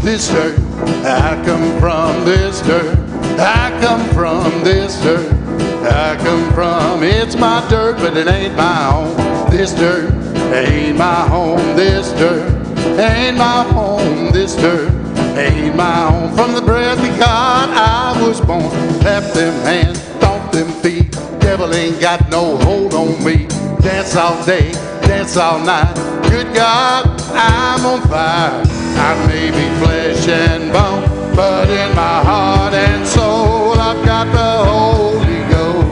this dirt. I come from this dirt. I come from this dirt. I come from, it's my dirt, but it ain't my home. This dirt ain't my home. This dirt ain't my home. This dirt ain't my home. From the breath of God I was born. Clap them hands, stomp them feet. Devil ain't got no hold on me. Dance all day, dance all night. Good God, I'm on fire. I may be flesh and bone, but in my heart and soul I've got the Holy Ghost.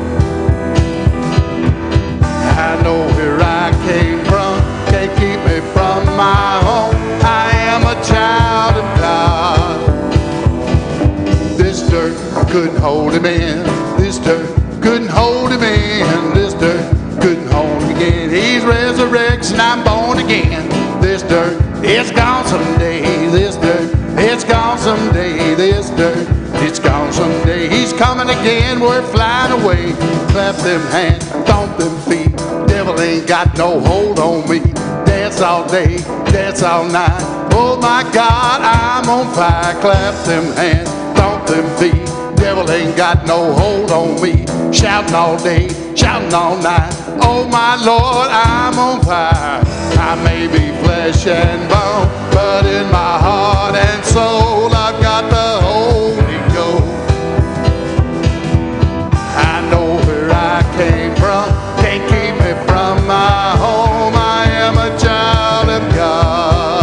I know where I came from, can't keep me from my home. I am a child of God. This dirt couldn't hold him in. This dirt couldn't hold him in. This dirt couldn't hold him again. He's resurrection, I'm born again. This dirt, it's gone someday. This dirt, it's gone someday. This dirt, it's gone someday. He's coming again, we're flying away. Clap them hands, stomp them feet. Devil ain't got no hold on me. Dance all day, dance all night. Oh my God, I'm on fire. Clap them hands, stomp them feet. Devil ain't got no hold on me. Shouting all day, shouting all night. Oh my Lord, I'm on fire. I may be flesh and bone, but in my heart and soul I've got the Holy Ghost. I know where I came from, can't keep me from my home. I am a child of God.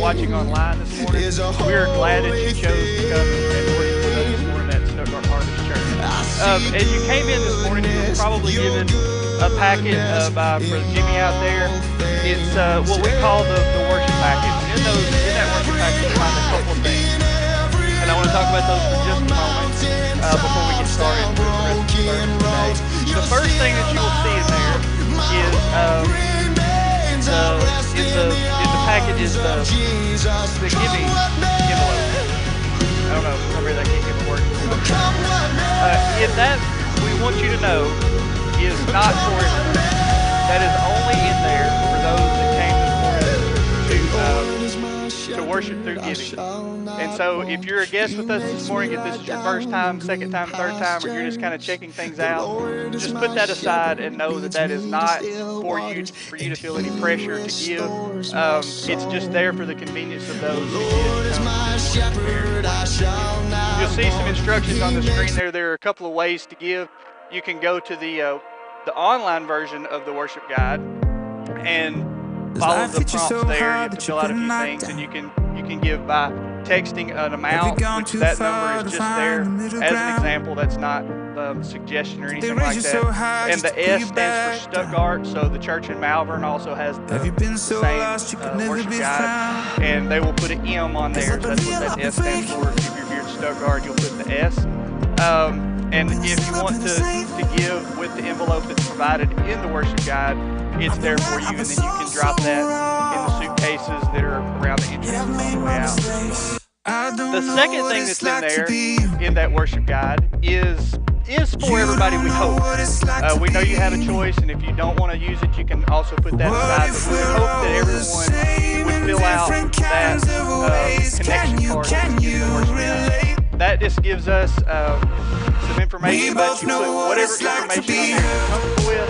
Watching online this morning. We're glad that you chose to come and worship with us this morning at Stuttgart Harvest Church. As you came in this morning, you were probably given a packet by Brother Jimmy out there. It's what we call the worship packet. In that worship packet, you find a couple of things. And I want to talk about those for just a moment before we get started with the rest of the service today. The first thing that you will see in there is the package is the giving envelope. I don't know, maybe I can't get the word. If that, we want you to know, is not for everyone. That is only in there for those that came this morning to worship through giving. And so if you're a guest with us this morning, if this is your first time, second time, third time, or you're just kind of checking things out, just put that aside and know that that is not for you to feel any pressure to give. It's just there for the convenience of those who give. You'll see some instructions on the screen there. There are a couple of ways to give. You can go to the online version of the worship guide and follow the prompts there. You have to fill out a few things, and you can give by texting an amount, which that number is just there as an example. That's not a suggestion or anything like that. And the S stands for Stuttgart, so the church in Malvern also has the same worship guide, and they will put an M on there, so that's what that S stands for. If you're here in Stuttgart, you'll put the S. And if you want to give with the envelope that's provided in the worship guide, it's there for you, and then you can drop that in the suitcases that are around the entrance on the way out. The second thing that's in there in that worship guide is for everybody, we hope. We know you have a choice, and if you don't want to use it, you can also put that aside. But we hope that everyone would fill out that connection card that you give the worship guide. that just gives us some information, but you put whatever information on there you're comfortable with,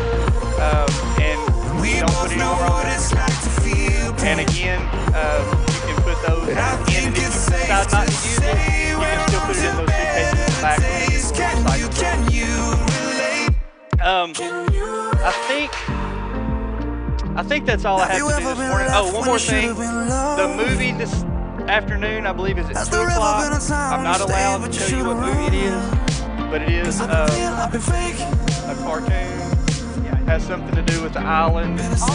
and you don't put any more on there. And again, you can put those in, and if you decide not to use it, you can still put it in those suitcases in the back when you I think that's all I have to do this morning. Oh, one more thing. The movie this afternoon, I believe, is at 2 o'clock. I'm not allowed to tell you what movie it is, but it is a cartoon. Yeah, it has something to do with the island. And it is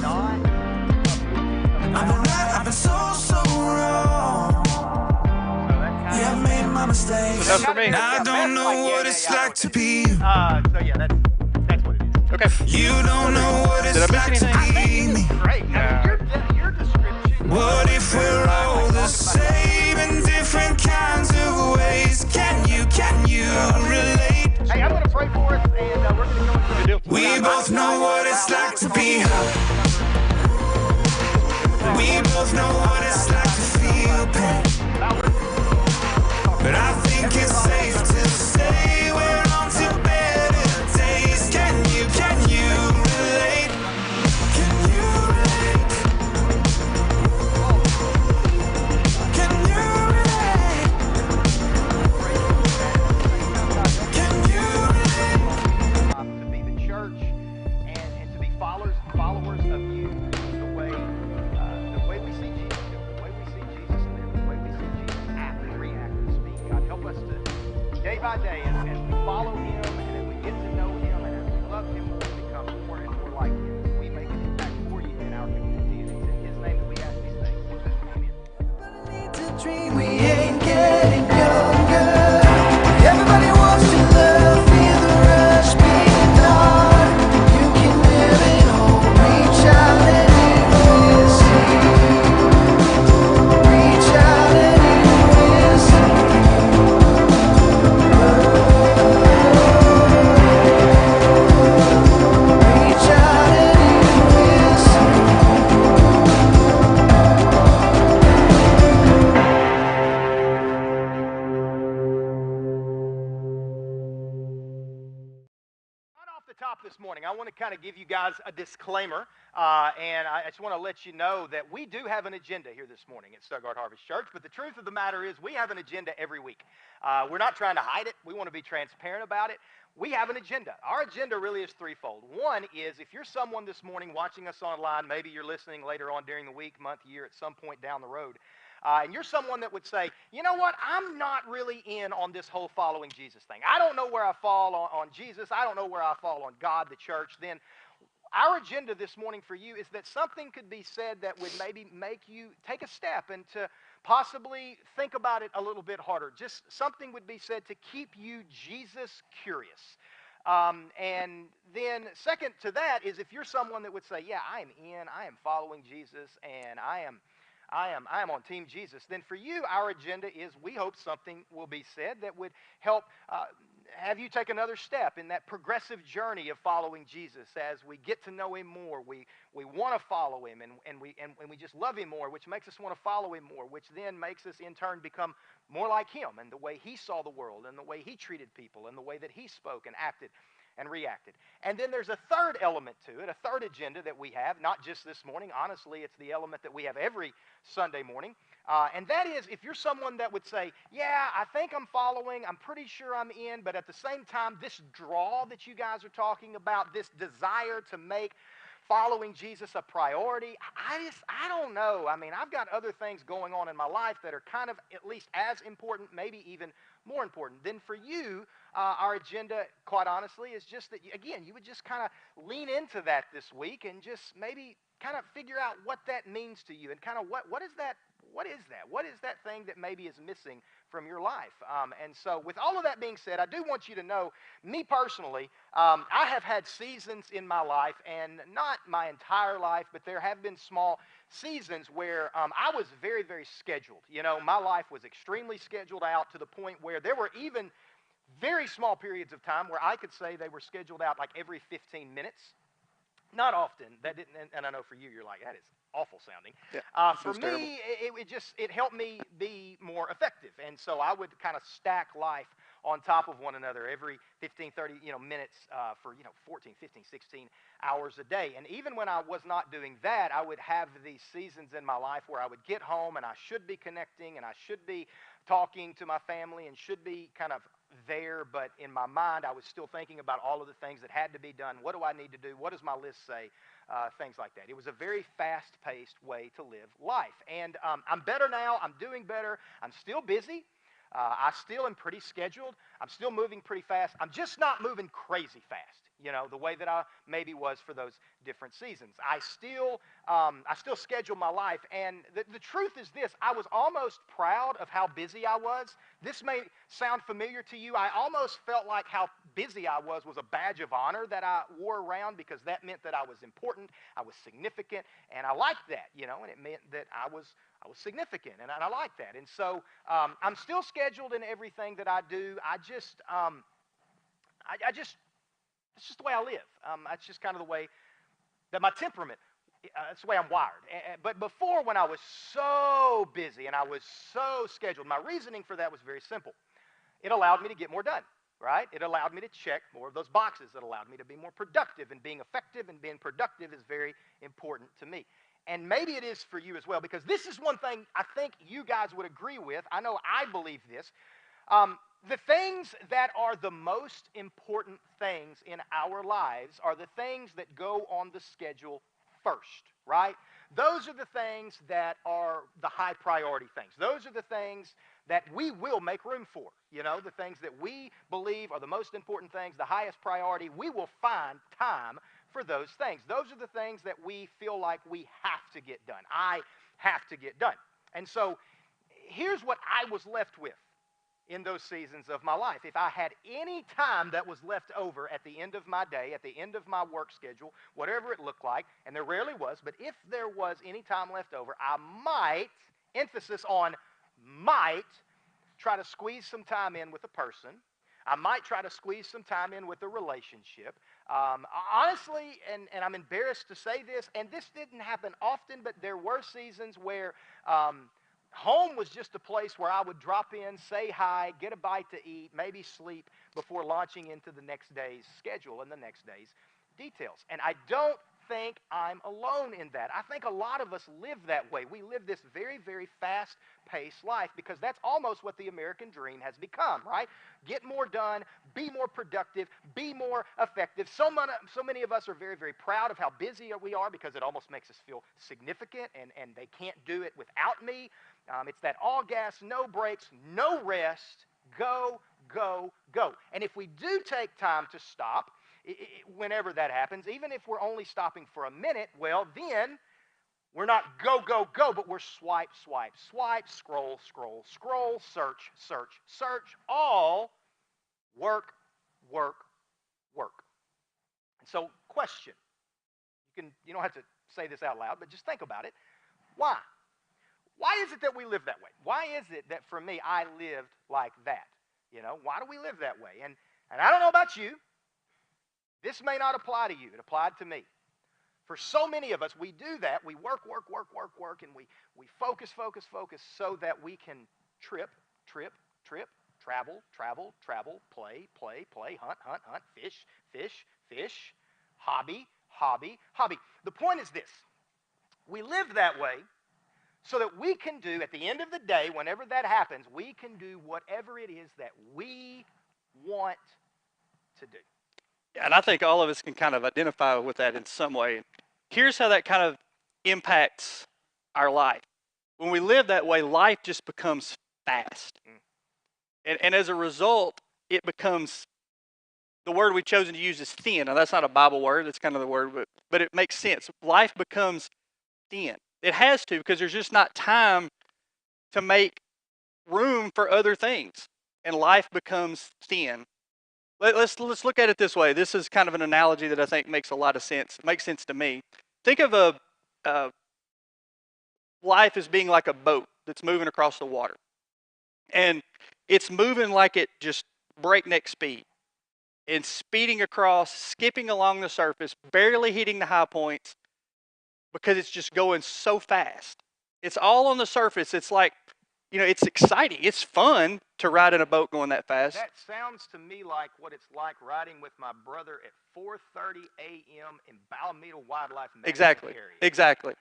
not I've been so wrong. You have made my mistakes. Enough for me. I don't know what it's like to be you. So yeah, that's what it is. Okay. You don't know what it's like to be me. Great. Your description. What if we're all the same in different kinds of ways? Can you relate? Hey, I'm gonna pray for us, and we're gonna go into it. We both know what it's like to be her. We both know what it's like to feel pain. But I think it's safe to say we're on to better days. Can you relate? Can you relate? Can you relate? Can you relate? To be the church and to be followers of you the way we see Jesus, the way we see Jesus live, the way we see Jesus act and react and speak. God, help us to day by day as we follow Him and as we get to know Him and as we love Him, we'll become more and more like Him. As we make an impact for you in our community, and it's in His name that we ask these things. Amen. We ain't getting younger. Everybody wants to love, feel the rush, being on. You can live it home, reach out and you will see. Reach out and you will see. Reach out and you will see. Right off the top this morning, I want to kind of give you guys a disclaimer, and I just want to let you know that we do have an agenda here this morning at Stuttgart Harvest Church, but the truth of the matter is we have an agenda every week. We're not trying to hide it. We want to be transparent about it. We have an agenda. Our agenda really is threefold. One is if you're someone this morning watching us online, maybe you're listening later on during the week, month, year, at some point down the road, and you're someone that would say, you know what, I'm not really in on this whole following Jesus thing. I don't know where I fall on Jesus. I don't know where I fall on God, the church. Then our agenda this morning for you is that something could be said that would maybe make you take a step and to possibly think about it a little bit harder. Just something would be said to keep you Jesus curious. And then second to that is if you're someone that would say, yeah, I am following Jesus, and I am on Team Jesus, then for you, our agenda is we hope something will be said that would help have you take another step in that progressive journey of following Jesus. As we get to know Him more, we want to follow Him, and we just love Him more, which makes us want to follow Him more, which then makes us in turn become more like Him and the way He saw the world and the way He treated people and the way that He spoke and acted and reacted. And then there's a third element to it, a third agenda that we have, not just this morning. Honestly, it's the element that we have every Sunday morning. And that is, if you're someone that would say, yeah, I think I'm following, I'm pretty sure I'm in, but at the same time, this draw that you guys are talking about, this desire to make following Jesus a priority, I don't know. I mean, I've got other things going on in my life that are kind of at least as important, maybe even more important. Then for you, our agenda, quite honestly, is just that, again, you would just kind of lean into that this week and just maybe kind of figure out what that means to you and kind of what is that? What is that? What is that thing that maybe is missing from your life? And so with all of that being said, I do want you to know, me personally, I have had seasons in my life, and not my entire life, but there have been small seasons where I was very, very scheduled. You know, my life was extremely scheduled out to the point where there were even very small periods of time where I could say they were scheduled out like every 15 minutes. Not often. That didn't, and I know for you, you're like, that is awful sounding. Yeah, For sounds terrible. me, it helped me be more effective, and so I would kind of stack life on top of one another every 15, 30, minutes for 14, 15, 16 hours a day. And even when I was not doing that, I would have these seasons in my life where I would get home and I should be connecting and I should be talking to my family and should be kind of there, but in my mind, I was still thinking about all of the things that had to be done. What do I need to do? What does my list say? Things like that. It was a very fast-paced way to live life. And I'm better now. I'm doing better. I'm still busy. I still am pretty scheduled. I'm still moving pretty fast. I'm just not moving crazy fast, the way that I maybe was for those different seasons. I still schedule my life. And the truth is this: I was almost proud of how busy I was. This may sound familiar to you. I almost felt like how busy I was a badge of honor that I wore around, because that meant that I was important, I was significant, and I liked that, and it meant that I was significant, and I like that. And so I'm still scheduled in everything that I do. It's just the way I live. That's just kind of the way that my temperament, that's the way I'm wired. But before, when I was so busy and I was so scheduled, my reasoning for that was very simple. It allowed me to get more done, right? It allowed me to check more of those boxes. It allowed me to be more productive, and being effective and being productive is very important to me. And maybe it is for you as well, because this is one thing I think you guys would agree with. I know I believe this. The things that are the most important things in our lives are the things that go on the schedule first, right? Those are the things that are the high priority things. Those are the things that we will make room for. The things that we believe are the most important things, the highest priority, we will find time for those things. Those are the things that we feel like we have to get done. I have to get done. And so here's what I was left with in those seasons of my life. If I had any time that was left over at the end of my day, at the end of my work schedule, whatever it looked like, and there rarely was, but if there was any time left over, I might, emphasis on might, try to squeeze some time in with a person. I might try to squeeze some time in with a relationship. Honestly, and I'm embarrassed to say this, and this didn't happen often, but there were seasons where home was just a place where I would drop in, say hi, get a bite to eat, maybe sleep before launching into the next day's schedule and the next day's details. And I don't think I'm alone in that. I think a lot of us live that way. We live this very, very fast-paced life, because that's almost what the American dream has become, right? Get more done, be more productive, be more effective. So many of us are very, very proud of how busy we are, because it almost makes us feel significant, and they can't do it without me. It's that all gas, no brakes, no rest, go, go, go. And if we do take time to stop, whenever that happens, even if we're only stopping for a minute, well, then we're not go, go, go, but we're swipe, swipe, swipe, scroll, scroll, scroll, search, search, search, all work, work, work. And so, question. You don't have to say this out loud, but just think about it. Why? Why is it that we live that way? Why is it that for me, I lived like that? Why do we live that way? And I don't know about you. This may not apply to you. It applied to me. For so many of us, we do that. We work, work, work, work, work, and we focus, focus, focus, so that we can trip, trip, trip, travel, travel, travel, play, play, play, hunt, hunt, hunt, fish, fish, fish, hobby, hobby, hobby. The point is this. We live that way so that we can do, at the end of the day, whenever that happens, we can do whatever it is that we want to do. Yeah, and I think all of us can kind of identify with that in some way. Here's how that kind of impacts our life. When we live that way, life just becomes fast. And as a result, it becomes, the word we've chosen to use is thin. Now, that's not a Bible word. It's kind of the word, but it makes sense. Life becomes thin. It has to, because there's just not time to make room for other things. And life becomes thin. Let's look at it this way. This is kind of an analogy that I think makes a lot of sense. It makes sense to me. Think of life as being like a boat that's moving across the water. And it's moving like at just breakneck speed. and speeding across, skipping along the surface, barely hitting the high points because it's just going so fast. It's all on the surface. It's like, it's exciting. It's fun to ride in a boat going that fast. That sounds to me like what it's like riding with my brother at 4:30 a.m. in Balmeda Wildlife Management Exactly. Area.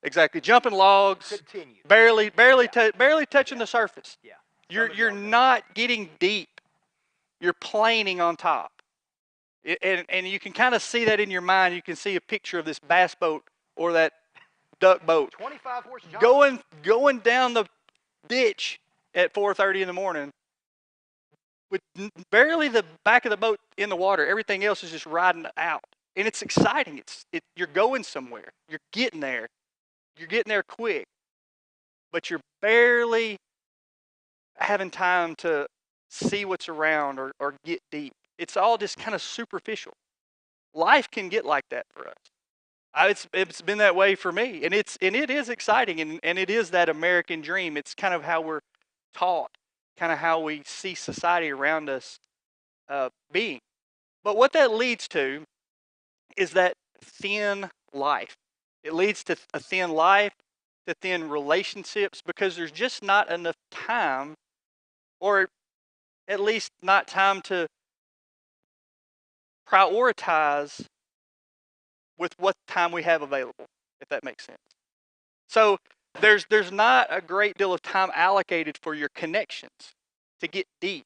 Exactly. Jumping logs, Continue. barely touching the surface. Yeah. You're not getting deep. You're planing on top. And you can kind of see that in your mind. You can see a picture of this bass boat or that duck boat 25 horse jump. going down the ditch at 4:30 in the morning with barely the back of the boat in the water. Everything else is just riding out, and it's exciting. You're going somewhere. You're getting there. You're getting there quick, but you're barely having time to see what's around or get deep. It's all just kind of superficial. Life can get like that for us. It's been that way for me, and it is exciting, and it is that American dream. It's kind of how we're taught, kind of how we see society around us being. But what that leads to is that thin life. It leads to a thin life, to thin relationships, because there's just not enough time, or at least not time to prioritize with what time we have available, if that makes sense. So there's not a great deal of time allocated for your connections to get deep.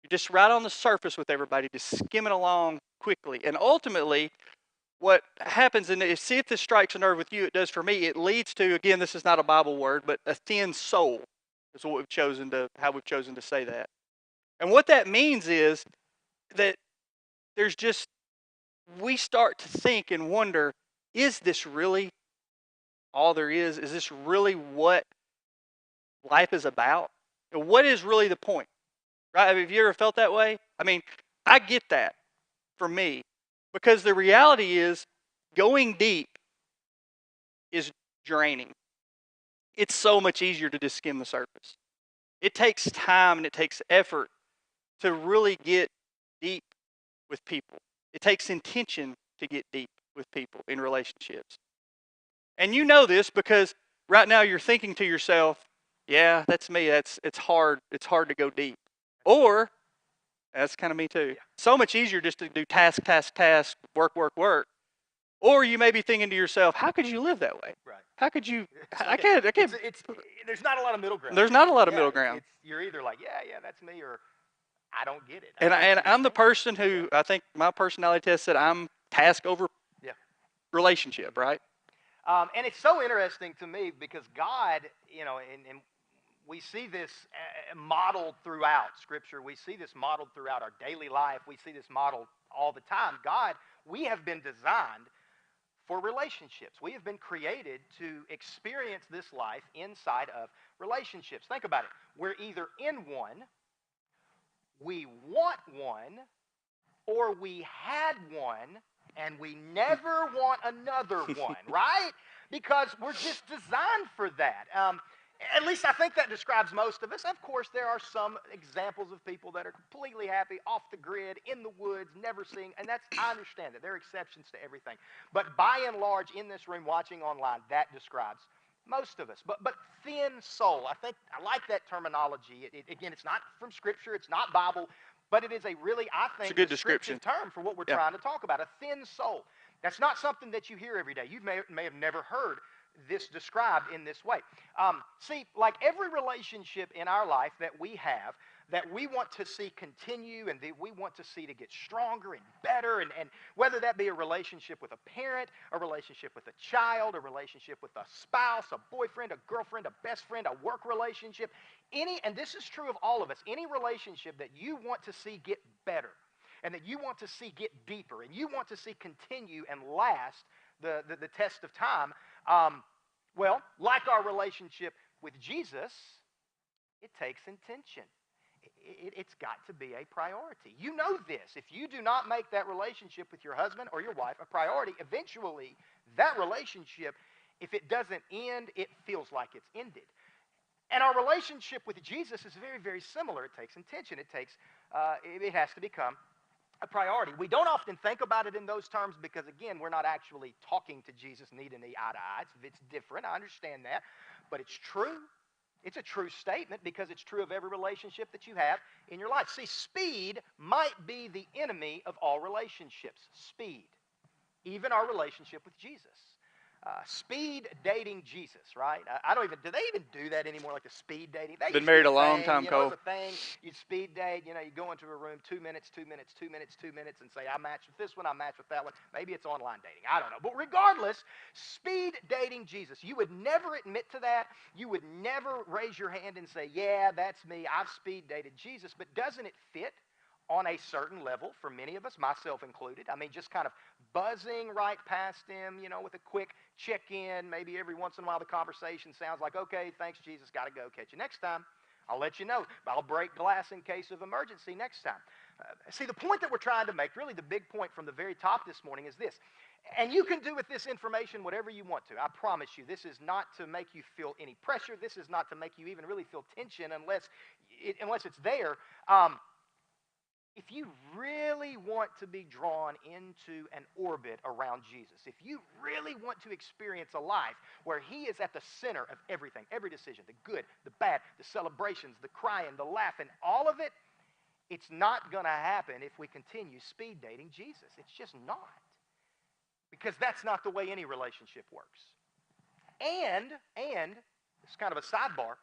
You're just right on the surface with everybody, just skimming along quickly. And ultimately, what happens, and see if this strikes a nerve with you, it does for me, it leads to, again, this is not a Bible word, but a thin soul is what how we've chosen to say that. And what that means is that we start to think and wonder, is this really all there is? Is this really what life is about? And what is really the point? Right? Have you ever felt that way? I mean, I get that for me, because the reality is going deep is draining. It's so much easier to just skim the surface. It takes time and it takes effort to really get deep with people. It takes intention to get deep with people in relationships. And you know this because right now you're thinking to yourself, yeah, that's me. It's hard. It's hard to go deep. Or, that's kind of me too. So much easier just to do task, work. Or you may be thinking to yourself, how could you live that way? Right. How could you? I can't. There's not a lot of middle ground. There's not a lot of middle ground. You're either like, yeah, that's me, or I don't get it. And I'm the person who, I think my personality test said I'm task over relationship, right? And it's so interesting to me because God, and we see this modeled throughout Scripture. We see this modeled throughout our daily life. We see this modeled all the time. God, we have been designed for relationships. We have been created to experience this life inside of relationships. Think about it. We're either in one, we want one, or we had one, and we never want another one, right? Because we're just designed for that. At least I think that describes most of us. Of course, there are some examples of people that are completely happy, off the grid, in the woods, never seeing, and I understand that. There are exceptions to everything. But by and large, in this room, watching online, that describes most of us. But thin soul, I like that terminology. Again, it's not from Scripture, it's not Bible, but it is a really, I think, it's a good description term for what we're trying to talk about, a thin soul. That's not something that you hear every day. You may have never heard this described in this way. See, like every relationship in our life that we have, that we want to see continue and that we want to see to get stronger and better, and whether that be a relationship with a parent, a relationship with a child, a relationship with a spouse, a boyfriend, a girlfriend, a best friend, a work relationship, and this is true of all of us, any relationship that you want to see get better and that you want to see get deeper and you want to see continue and last the test of time, well, like our relationship with Jesus, it takes intention. It's got to be a priority. You know this. If you do not make that relationship with your husband or your wife a priority, eventually that relationship, if it doesn't end, it feels like it's ended. And our relationship with Jesus is very, very similar. It takes intention. It has to become a priority. We don't often think about it in those terms because, again, we're not actually talking to Jesus knee to knee, eye to eye. It's different. I understand that. But it's true. It's a true statement because it's true of every relationship that you have in your life. See, speed might be the enemy of all relationships. Speed. Even our relationship with Jesus. Speed dating Jesus, right? I don't even, do they even do that anymore, like the speed dating? They Been used to married be a long thing, time, you know, Cole. it was a thing. You'd speed date, you know, you go into a room, 2 minutes, 2 minutes, 2 minutes, 2 minutes, and say, I match with this one, I match with that one. Maybe it's online dating. I don't know. But regardless, speed dating Jesus. You would never admit to that. You would never raise your hand and say, yeah, that's me. I've speed dated Jesus. But doesn't it fit on a certain level for many of us, myself included? I mean, just kind of buzzing right past him, you know, with a quick check-in. Maybe every once in a while the conversation sounds like, okay, thanks, Jesus, got to go. Catch you next time. I'll let you know. I'll break glass in case of emergency next time. See, the point that we're trying to make, really the big point from the very top this morning is this. And you can do with this information whatever you want to. I promise you, this is not to make you feel any pressure. This is not to make you even really feel tension unless it's there. If you really want to be drawn into an orbit around Jesus, if you really want to experience a life where he is at the center of everything, every decision, the good, the bad, the celebrations, the crying, the laughing, all of it, it's not going to happen if we continue speed dating Jesus. It's just not. Because that's not the way any relationship works. And it's kind of a sidebar,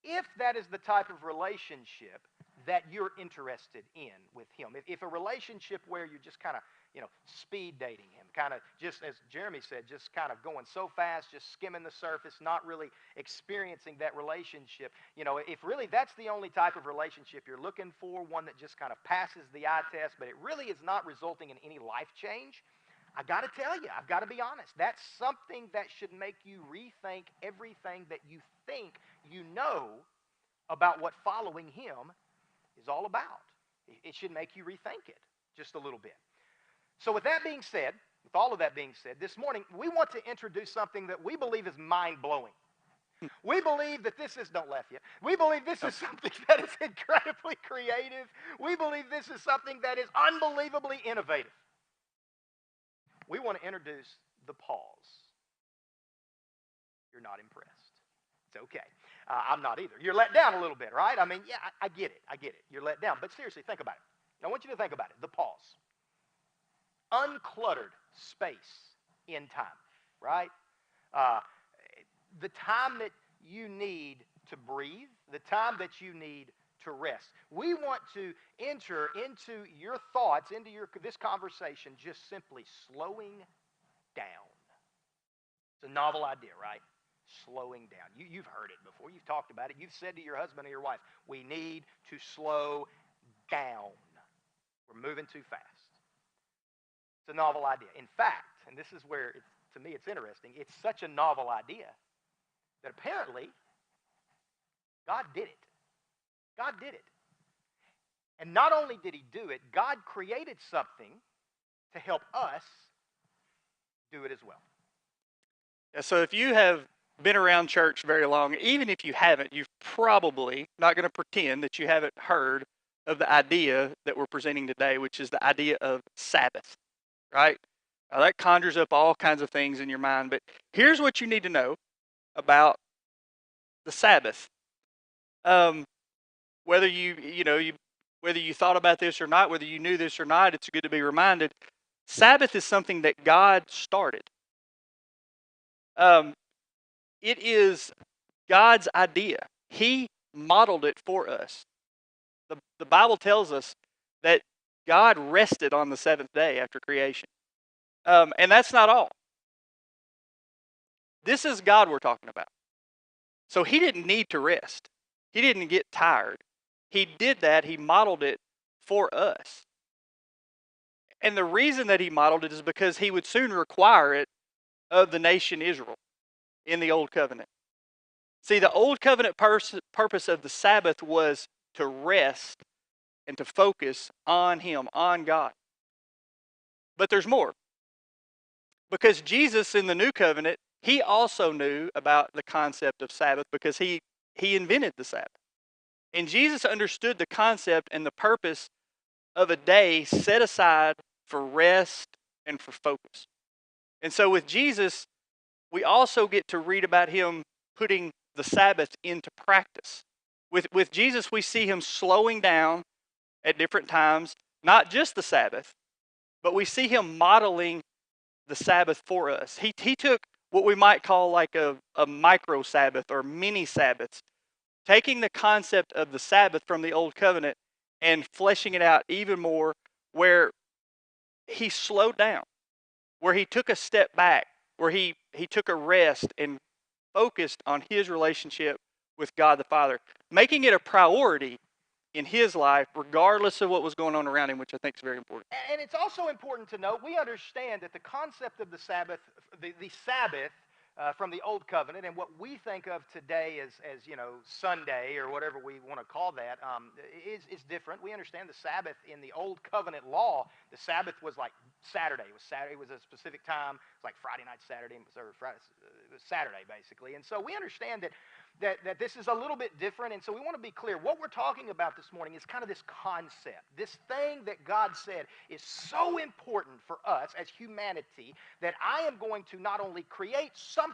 if that is the type of relationship that you're interested in with him, if a relationship where you're just kind of, you know, speed dating him, kind of just, as Jeremy said, just kind of going so fast, just skimming the surface, not really experiencing that relationship, you know, if really that's the only type of relationship you're looking for, one that just kind of passes the eye test, but it really is not resulting in any life change, I got to tell you, I've got to be honest, that's something that should make you rethink everything that you think you know about what following him is all about. It should make you rethink it just a little bit. So with that being said, with all of that being said, this morning we want to introduce something that we believe is mind-blowing. We believe that this is, don't laugh yet, we believe this is something that is incredibly creative. We believe this is something that is unbelievably innovative. We want to introduce the pause. You're not impressed. It's okay. I'm not either. You're let down a little bit, right? I mean, yeah, I get it. I get it. You're let down. But seriously, think about it. I want you to think about it. The pause. Uncluttered space in time, right? The time that you need to breathe, the time that you need to rest. We want to enter into your thoughts, into this conversation, just simply slowing down. It's a novel idea, right? Slowing down. You've heard it before. You've talked about it. You've said to your husband or your wife, we need to slow down. We're moving too fast. It's a novel idea. In fact, and this is where, to me, it's interesting, it's such a novel idea that apparently God did it. God did it. And not only did he do it, God created something to help us do it as well. Yeah, so if you have been around church very long, even if you haven't, you've probably, not going to pretend that you haven't heard of the idea that we're presenting today, which is the idea of Sabbath, right? Now that conjures up all kinds of things in your mind, but here's what you need to know about the Sabbath. Whether whether you thought about this or not, whether you knew this or not, it's good to be reminded. Sabbath is something that God started. It is God's idea. He modeled it for us. The Bible tells us that God rested on the seventh day after creation. And that's not all. This is God we're talking about. So he didn't need to rest. He didn't get tired. He did that. He modeled it for us. And the reason that he modeled it is because he would soon require it of the nation Israel in the Old Covenant. See, the Old Covenant purpose of the Sabbath was to rest and to focus on him, on God. But there's more. Because Jesus in the New Covenant, he also knew about the concept of Sabbath because he invented the Sabbath. And Jesus understood the concept and the purpose of a day set aside for rest and for focus. And so with Jesus, we also get to read about him putting the Sabbath into practice. With Jesus, we see him slowing down at different times, not just the Sabbath, but we see him modeling the Sabbath for us. He took what we might call like a micro Sabbath or mini Sabbaths, taking the concept of the Sabbath from the Old Covenant and fleshing it out even more, where he slowed down, where he took a step back, where he took a rest and focused on his relationship with God the Father, making it a priority in his life, regardless of what was going on around him, which I think is very important. And it's also important to note, we understand that the concept of the Sabbath, the Sabbath from the Old Covenant, and what we think of today as Sunday or whatever we want to call that, is different. We understand the Sabbath in the Old Covenant law. The Sabbath was like Saturday. It was Saturday. It was a specific time. It's like Friday night, Saturday, or Friday. It was Saturday basically. And so we understand that this is a little bit different, and so we want to be clear. What we're talking about this morning is kind of this concept, this thing that God said is so important for us as humanity that I am going to not only create something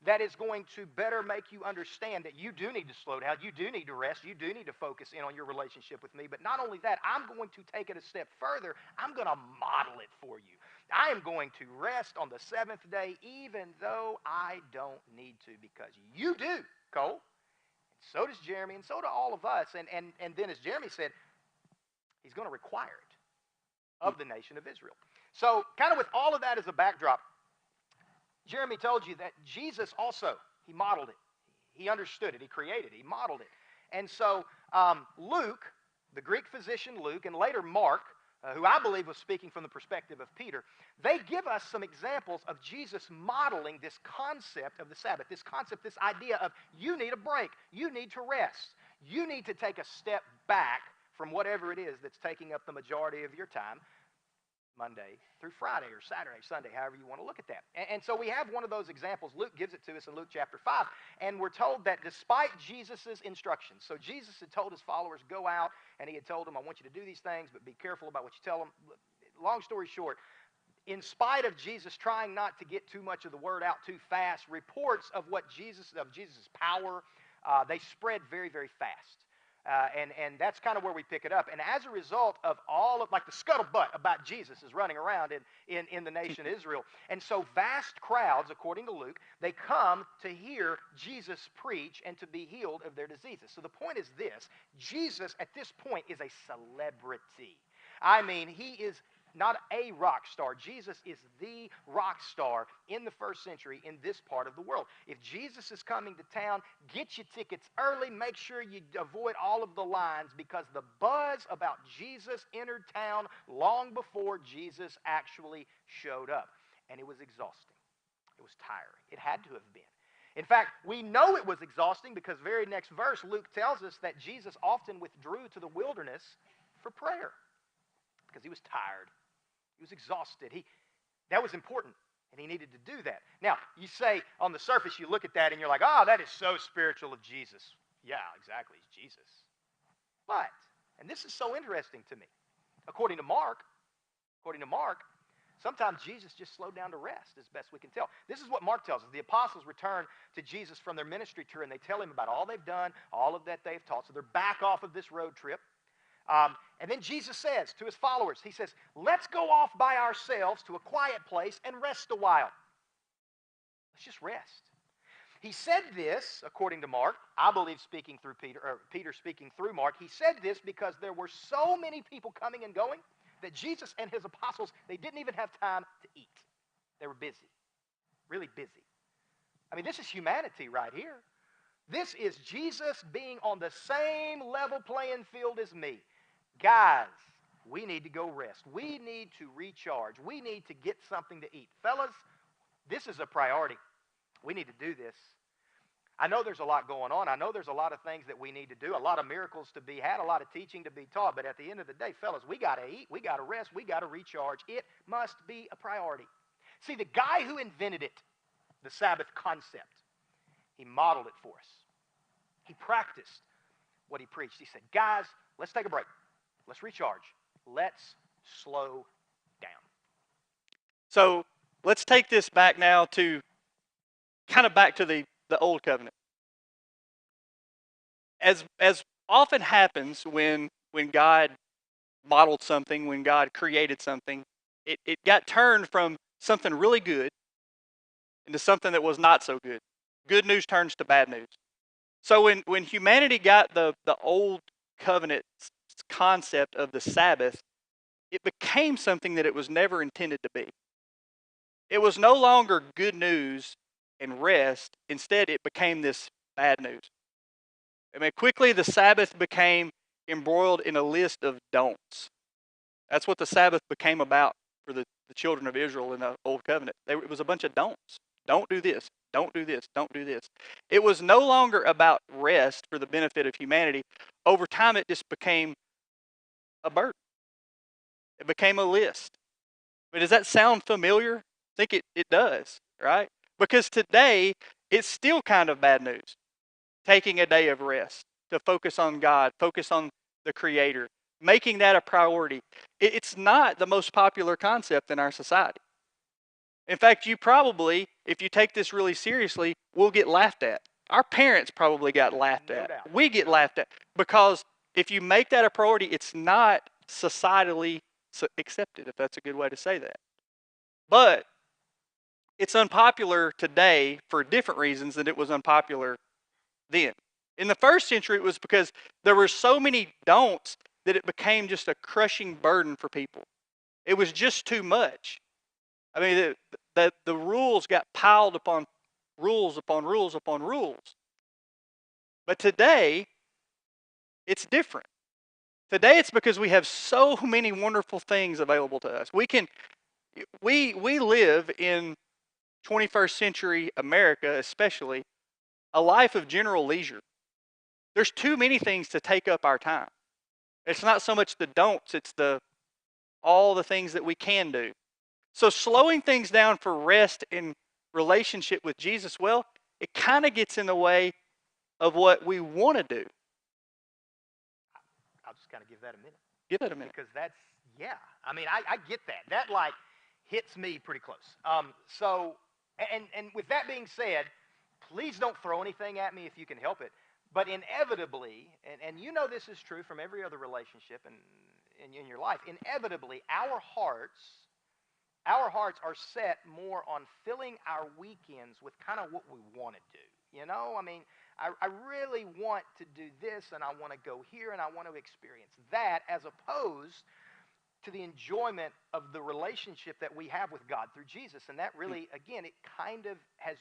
that is going to better make you understand that you do need to slow down, you do need to rest, you do need to focus in on your relationship with me, but not only that, I'm going to take it a step further. I'm going to model it for you. I am going to rest on the seventh day, even though I don't need to, because you do, Cole. And so does Jeremy, and so do all of us. And then, as Jeremy said, he's going to require it of the nation of Israel. So, kind of with all of that as a backdrop, Jeremy told you that Jesus also, he modeled it. He understood it. He created it. He modeled it. And so, Luke, the Greek physician Luke, and later Mark, who I believe was speaking from the perspective of Peter, they give us some examples of Jesus modeling this concept of the Sabbath, this concept, this idea of you need a break, you need to rest, you need to take a step back from whatever it is that's taking up the majority of your time, Monday through Friday or Saturday, Sunday, however you want to look at that. And so we have one of those examples. Luke gives it to us in Luke chapter 5, and we're told that despite Jesus' instructions, so Jesus had told his followers, go out, and he had told them, I want you to do these things, but be careful about what you tell them. Long story short, in spite of Jesus trying not to get too much of the word out too fast, reports of Jesus' power, they spread very, very fast. And that's kind of where we pick it up. And as a result of all of, like the scuttlebutt about Jesus is running around in the nation of Israel. And so vast crowds, according to Luke, they come to hear Jesus preach and to be healed of their diseases. So the point is this: Jesus at this point is a celebrity. I mean, he is not a rock star. Jesus is the rock star in the first century in this part of the world. If Jesus is coming to town, get your tickets early. Make sure you avoid all of the lines, because the buzz about Jesus entered town long before Jesus actually showed up. And it was exhausting. It was tiring. It had to have been. In fact, we know it was exhausting because very next verse, Luke tells us that Jesus often withdrew to the wilderness for prayer because he was tired. He was exhausted. That was important, and he needed to do that. Now, you say, on the surface, you look at that, and you're like, oh, that is so spiritual of Jesus. Yeah, exactly, it's Jesus. But, and this is so interesting to me, according to Mark, sometimes Jesus just slowed down to rest, as best we can tell. This is what Mark tells us. The apostles return to Jesus from their ministry tour, and they tell him about all they've done, all of that they've taught. So they're back off of this road trip. And then Jesus says to his followers, he says, let's go off by ourselves to a quiet place and rest a while. Let's just rest. He said this, according to Mark, I believe speaking through Peter, or Peter speaking through Mark, he said this because there were so many people coming and going that Jesus and his apostles, they didn't even have time to eat. They were busy, really busy. I mean, this is humanity right here. This is Jesus being on the same level playing field as me. Guys, we need to go rest. We need to recharge. We need to get something to eat. Fellas, this is a priority. We need to do this. I know there's a lot going on. I know there's a lot of things that we need to do, a lot of miracles to be had, a lot of teaching to be taught. But at the end of the day, fellas, we got to eat, we got to rest, we got to recharge. It must be a priority. See, the guy who invented it, the Sabbath concept, he modeled it for us. He practiced what he preached. He said, guys, let's take a break. Let's recharge. Let's slow down. So let's take this back now to kind of back to the old covenant. As often happens when God modeled something, when God created something, it got turned from something really good into something that was not so good. Good news turns to bad news. So when humanity got the old covenant concept of the Sabbath, it became something that it was never intended to be. It was no longer good news and rest. Instead, it became this bad news. I mean, quickly the Sabbath became embroiled in a list of don'ts. That's what the Sabbath became about for the children of Israel in the Old Covenant. It was a bunch of don'ts. Don't do this. Don't do this. Don't do this. It was no longer about rest for the benefit of humanity. Over time, it just became a burden. It became a list. But does that sound familiar? I think it does, right? Because today, it's still kind of bad news. Taking a day of rest to focus on God, focus on the Creator, making that a priority. It's not the most popular concept in our society. In fact, you probably, if you take this really seriously, will get laughed at. Our parents probably got laughed No at. doubt. We get laughed at because if you make that a priority, it's not societally accepted, if that's a good way to say that. But it's unpopular today for different reasons than it was unpopular then. In the first century, it was because there were so many don'ts that it became just a crushing burden for people. It was just too much. I mean, the rules got piled upon rules upon rules upon rules. But today, it's different. Today, it's because we have so many wonderful things available to us. We live in 21st century America, especially, a life of general leisure. There's too many things to take up our time. It's not so much the don'ts, it's all the things that we can do. So slowing things down for rest in relationship with Jesus, well, it kind of gets in the way of what we want to do. I'll just kind of give that a minute. Give it a minute. Because that's, yeah. I mean, I get that. That, like, hits me pretty close. And with that being said, please don't throw anything at me if you can help it. But inevitably, and you know this is true from every other relationship and in your life, inevitably, our hearts are set more on filling our weekends with kind of what we want to do. You know, I mean, I really want to do this, and I want to go here, and I want to experience that, as opposed to the enjoyment of the relationship that we have with God through Jesus. And that really, again, it kind of has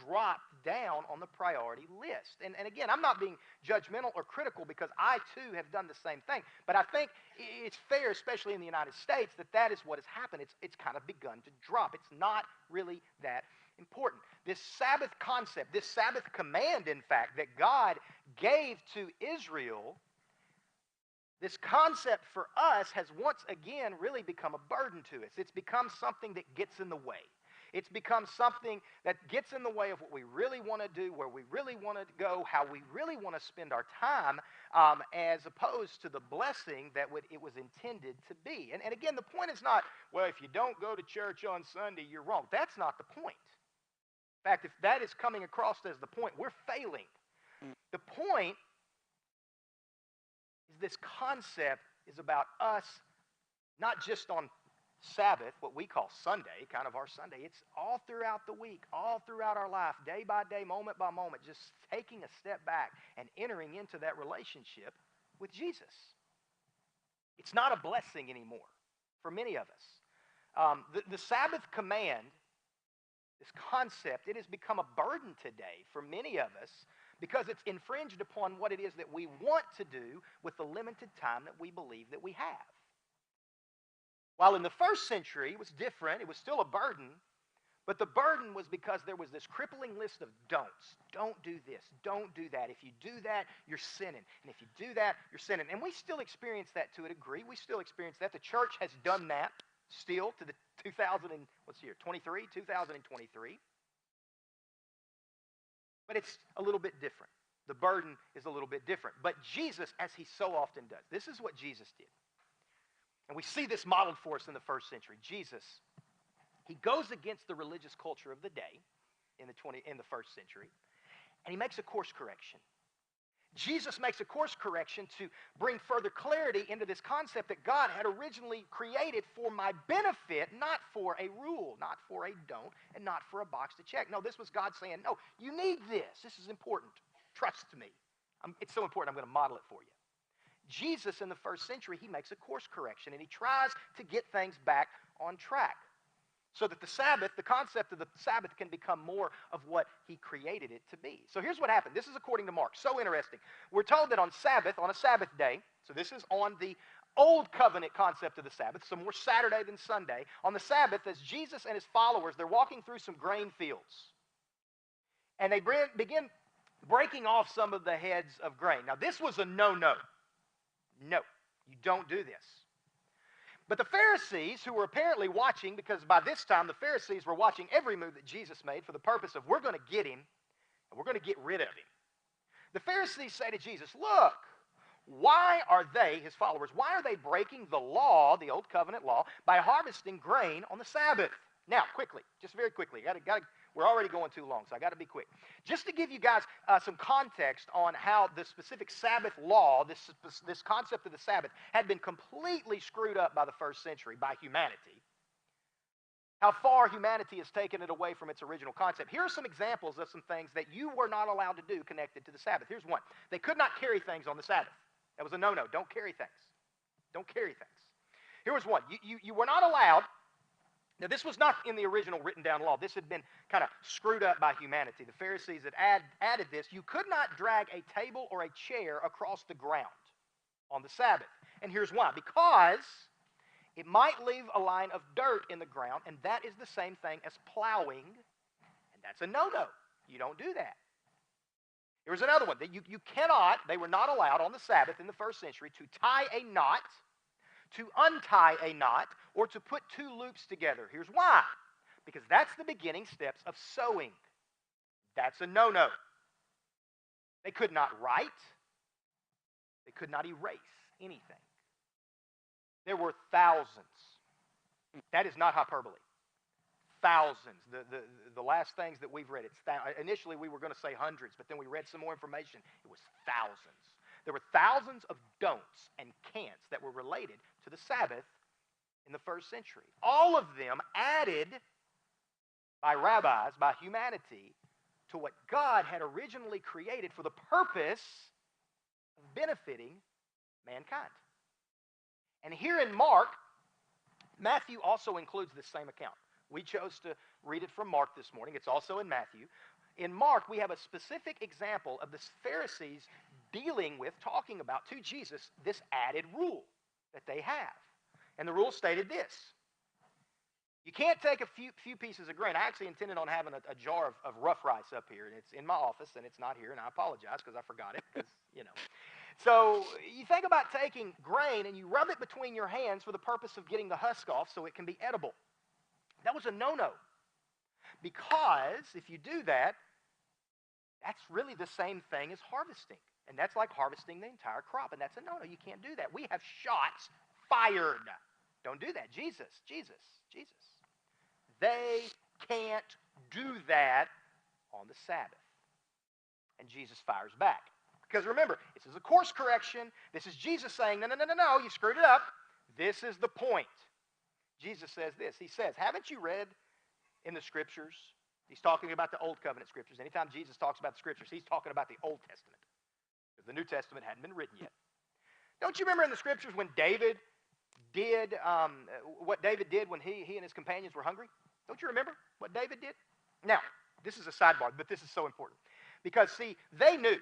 dropped down on the priority list. And again, I'm not being judgmental or critical, because I too have done the same thing. But I think it's fair, especially in the United States, that is what has happened. It's kind of begun to drop. It's not really that important. This Sabbath concept, this Sabbath command, in fact, that God gave to Israel, this concept for us has once again really become a burden to us. It's become something that gets in the way. It's become something that gets in the way of what we really want to do, where we really want to go, how we really want to spend our time, as opposed to the blessing that it was intended to be. And again, the point is not, well, if you don't go to church on Sunday, you're wrong. That's not the point. In fact, if that is coming across as the point, we're failing. The point is this concept is about us, not just on Sabbath, what we call Sunday, kind of our Sunday. It's all throughout the week, all throughout our life, day by day, moment by moment, just taking a step back and entering into that relationship with Jesus. It's not a blessing anymore for many of us. The Sabbath command, this concept, it has become a burden today for many of us, because it's infringed upon what it is that we want to do with the limited time that we believe that we have. While in the first century it was different, it was still a burden, but the burden was because there was this crippling list of don'ts. Don't do this, don't do that. If you do that, you're sinning. And if you do that, you're sinning. And we still experience that to a degree. We still experience that. The church has done that still to the 2023. But it's a little bit different. The burden is a little bit different. But Jesus, as he so often does, this is what Jesus did. And we see this modeled for us in the first century. Jesus, he goes against the religious culture of the day in the first century, and he makes a course correction. Jesus makes a course correction to bring further clarity into this concept that God had originally created for my benefit, not for a rule, not for a don't, and not for a box to check. No, this was God saying, no, you need this. This is important. Trust me. It's so important, I'm going to model it for you. Jesus in the first century, he makes a course correction, and he tries to get things back on track so that the Sabbath, the concept of the Sabbath, can become more of what he created it to be. So here's what happened. This is according to Mark. So interesting. We're told that on a Sabbath day, so this is on the Old Covenant concept of the Sabbath, so more Saturday than Sunday. On the Sabbath, as Jesus and his followers, they're walking through some grain fields. And they begin breaking off some of the heads of grain. Now, this was a no-no. No, you don't do this. But the Pharisees, who were apparently watching, because by this time the Pharisees were watching every move that Jesus made for the purpose of, we're going to get him, and we're going to get rid of him. The Pharisees say to Jesus, look, why are they, his followers, why are they breaking the law, the Old Covenant law, by harvesting grain on the Sabbath? Now, quickly, just very quickly, we're already going too long, so I got to be quick. Just to give you guys some context on how the specific Sabbath law, this concept of the Sabbath, had been completely screwed up by the first century, by humanity. How far humanity has taken it away from its original concept. Here are some examples of some things that you were not allowed to do connected to the Sabbath. Here's one. They could not carry things on the Sabbath. That was a no-no. Don't carry things. Don't carry things. Here was one. You were not allowed. Now, this was not in the original written down law. This had been kind of screwed up by humanity. The Pharisees had added this. You could not drag a table or a chair across the ground on the Sabbath. And here's why. Because it might leave a line of dirt in the ground, and that is the same thing as plowing, and that's a no-no. You don't do that. There was another one. That you cannot, they were not allowed on the Sabbath in the first century to tie a knot, to untie a knot, or to put two loops together. Here's why. Because that's the beginning steps of sewing. That's a no-no. They could not write. They could not erase anything. There were thousands. That is not hyperbole. Thousands. The last things that we've read, initially we were going to say hundreds, but then we read some more information. It was thousands. There were thousands of don'ts and can'ts that were related to the Sabbath in the first century. All of them added by rabbis, by humanity, to what God had originally created for the purpose of benefiting mankind. And here in Mark, Matthew also includes this same account. We chose to read it from Mark this morning. It's also in Matthew. In Mark, we have a specific example of the Pharisees dealing with, talking about to Jesus, this added rule that they have. And the rule stated this. You can't take a few pieces of grain. I actually intended on having a jar of rough rice up here, and it's in my office, and it's not here, and I apologize because I forgot it, because, you know. So you think about taking grain, and you rub it between your hands for the purpose of getting the husk off so it can be edible. That was a no-no. Because if you do that, that's really the same thing as harvesting. And that's like harvesting the entire crop. And that's a no-no. You can't do that. We have shots fired. Don't do that. Jesus. They can't do that on the Sabbath. And Jesus fires back. Because remember, this is a course correction. This is Jesus saying, no, you screwed it up. This is the point. Jesus says this. He says, haven't you read in the Scriptures? He's talking about the Old Covenant Scriptures. Anytime Jesus talks about the Scriptures, he's talking about the Old Testament. Because the New Testament hadn't been written yet. Don't you remember in the Scriptures when David did what David did when he and his companions were hungry? Don't you remember what David did? Now, this is a sidebar, but this is so important. Because, see, they knew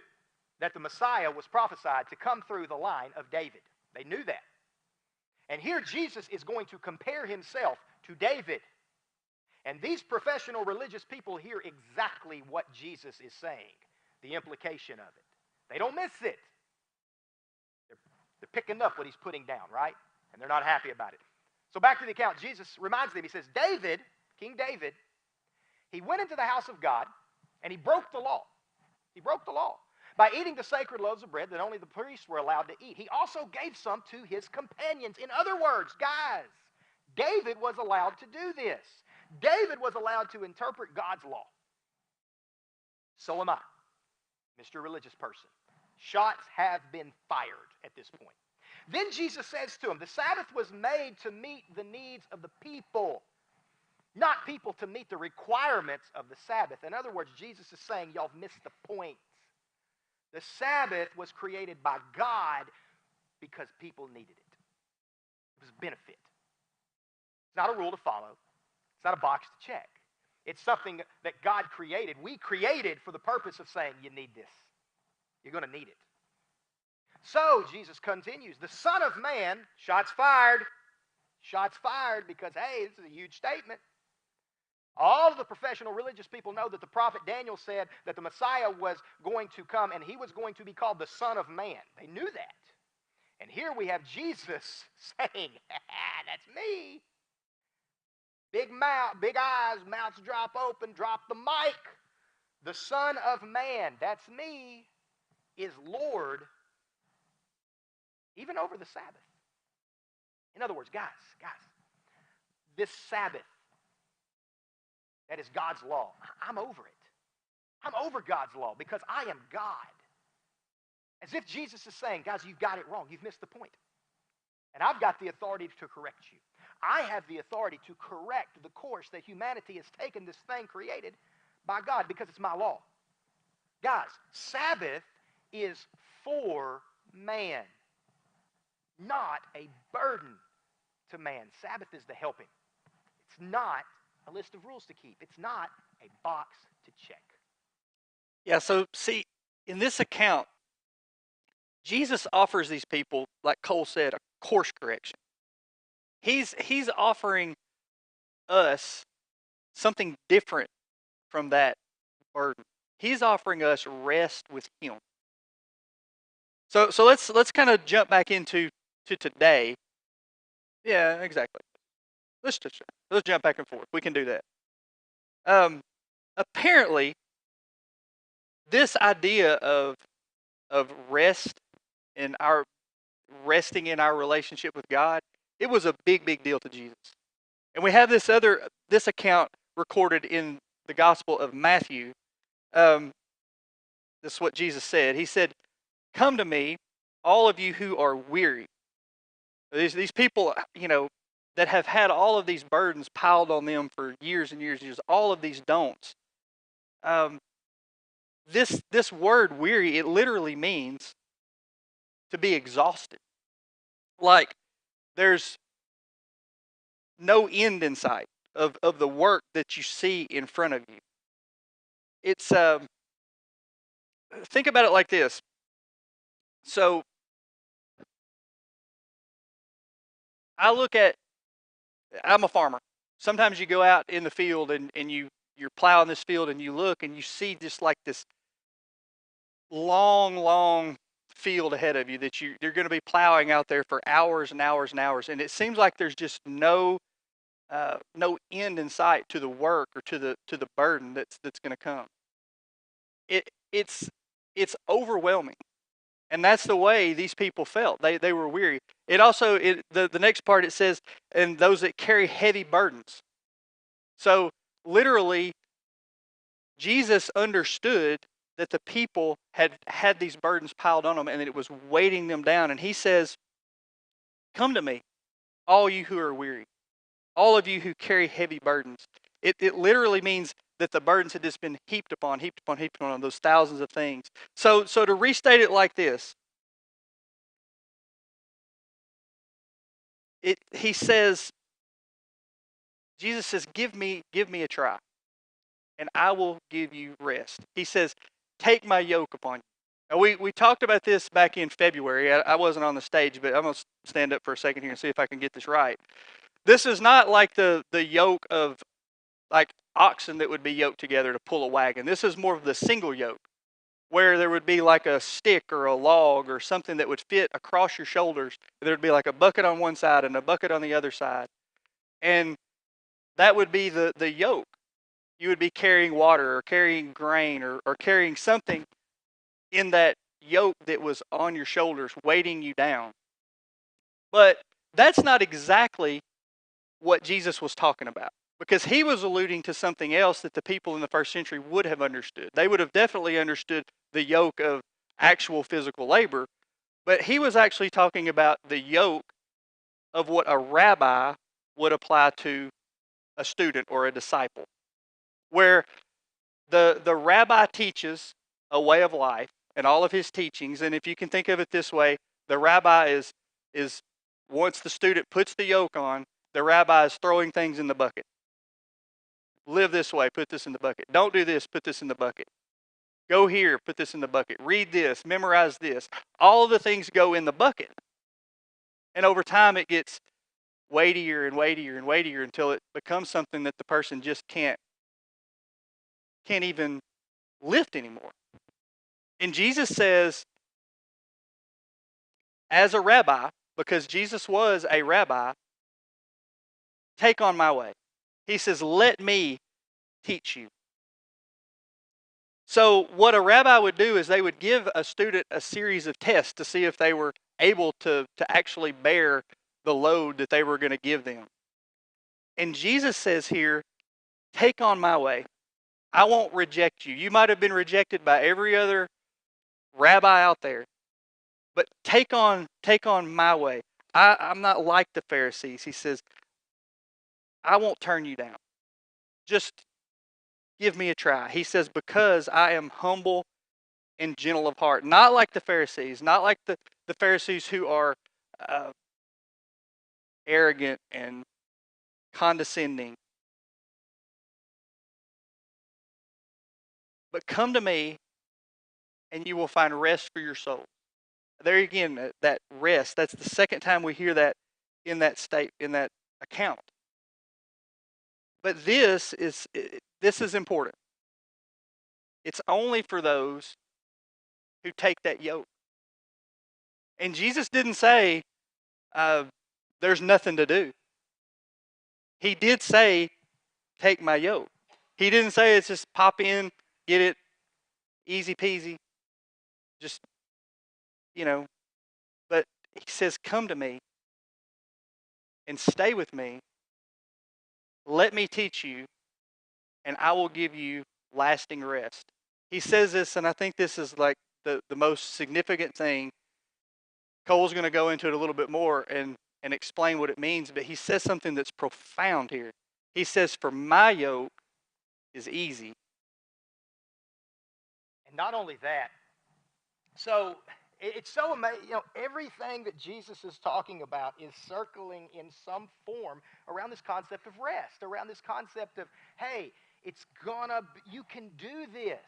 that the Messiah was prophesied to come through the line of David. They knew that. And here Jesus is going to compare himself to David. And these professional religious people hear exactly what Jesus is saying, the implication of it. They don't miss it. They're picking up what he's putting down, right? And they're not happy about it. So back to the account, Jesus reminds them, he says, David, King David, he went into the house of God and he broke the law. He broke the law. by eating the sacred loaves of bread that only the priests were allowed to eat. He also gave some to his companions. In other words, guys, David was allowed to do this. David was allowed to interpret God's law. So am I, Mr. Religious Person. Shots have been fired at this point. Then Jesus says to him, the Sabbath was made to meet the needs of the people, not people to meet the requirements of the Sabbath. In other words, Jesus is saying, y'all have missed the point. The Sabbath was created by God because people needed it. It was a benefit. It's not a rule to follow. It's not a box to check. It's something that God created. We created for the purpose of saying, you need this. You're going to need it. So, Jesus continues, the Son of Man, shots fired. Shots fired because, hey, this is a huge statement. All of the professional religious people know that the prophet Daniel said that the Messiah was going to come and he was going to be called the Son of Man. They knew that. And here we have Jesus saying, that's me. Big mouth, big eyes, mouths drop open, drop the mic. The Son of Man, that's me, is Lord even over the Sabbath. In other words, guys, this Sabbath, that is God's law, I'm over it. I'm over God's law because I am God. As if Jesus is saying, guys, you've got it wrong. You've missed the point. And I've got the authority to correct you. I have the authority to correct the course that humanity has taken this thing created by God because it's my law. Guys, Sabbath is for man, not a burden to man. Sabbath is to help him. It's not a list of rules to keep. It's not a box to check. Yeah, so see, in this account, Jesus offers these people, like Cole said, a course correction. He's offering us something different from that burden. He's offering us rest with him. So let's kind of jump back into today. Yeah, exactly. Let's jump back and forth. We can do that. Apparently, this idea of rest and our resting in our relationship with God, it was a big deal to Jesus. And we have this account recorded in the Gospel of Matthew. This is what Jesus said. He said, "Come to me, all of you who are weary." These people, that have had all of these burdens piled on them for years and years and years, all of these don'ts. This word weary, it literally means to be exhausted. Like there's no end in sight of the work that you see in front of you. It's think about it like this. So I'm a farmer. Sometimes you go out in the field and you're plowing this field and you look and you see just like this long field ahead of you that you're going to be plowing out there for hours and hours and hours, and it seems like there's just no end in sight to the work or to the burden that's going to come. It's overwhelming, and that's the way these people felt. They were weary. It also the next part it says, and those that carry heavy burdens. So literally, Jesus understood that the people had these burdens piled on them and that it was weighting them down. And he says, "Come to me, all you who are weary, all of you who carry heavy burdens." It literally means that the burdens had just been heaped upon those thousands of things. So to restate it like this, Jesus says, give me a try, and I will give you rest. He says, take my yoke upon you. Now we talked about this back in February. I wasn't on the stage, but I'm going to stand up for a second here and see if I can get this right. This is not like the yoke of like oxen that would be yoked together to pull a wagon. This is more of the single yoke, where there would be like a stick or a log or something that would fit across your shoulders. There would be like a bucket on one side and a bucket on the other side. And that would be the yoke. You would be carrying water or carrying grain or carrying something in that yoke that was on your shoulders, weighting you down. But that's not exactly what Jesus was talking about, because he was alluding to something else that the people in the first century would have understood. They would have definitely understood the yoke of actual physical labor, but he was actually talking about the yoke of what a rabbi would apply to a student or a disciple, where the rabbi teaches a way of life and all of his teachings. And if you can think of it this way, the rabbi is once the student puts the yoke on, the rabbi is throwing things in the bucket. Live this way, put this in the bucket. Don't do this, put this in the bucket. Go here, put this in the bucket. Read this, memorize this. All of the things go in the bucket. And over time it gets weightier and weightier and weightier until it becomes something that the person just can't even lift anymore. And Jesus says, as a rabbi, because Jesus was a rabbi, take on my way. He says, let me teach you. So what a rabbi would do is they would give a student a series of tests to see if they were able to actually bear the load that they were going to give them. And Jesus says here, take on my way. I won't reject you. You might have been rejected by every other rabbi out there, but take on my way. I'm not like the Pharisees. He says, I won't turn you down. Just give me a try. He says, because I am humble and gentle of heart. Not like the Pharisees, not like the Pharisees who are arrogant and condescending. But come to me and you will find rest for your soul. There again, that rest, that's the second time we hear that in that account. But this is important. It's only for those who take that yoke. And Jesus didn't say, there's nothing to do. He did say, take my yoke. He didn't say it's just pop in, get it, easy peasy. Just, but he says, come to me and stay with me. Let me teach you, and I will give you lasting rest. He says this, and I think this is like the most significant thing. Cole's going to go into it a little bit more and explain what it means, but he says something that's profound here. He says, for my yoke is easy. And not only that, so it's so amazing. Everything that Jesus is talking about is circling in some form around this concept of rest, around this concept of, hey, you can do this.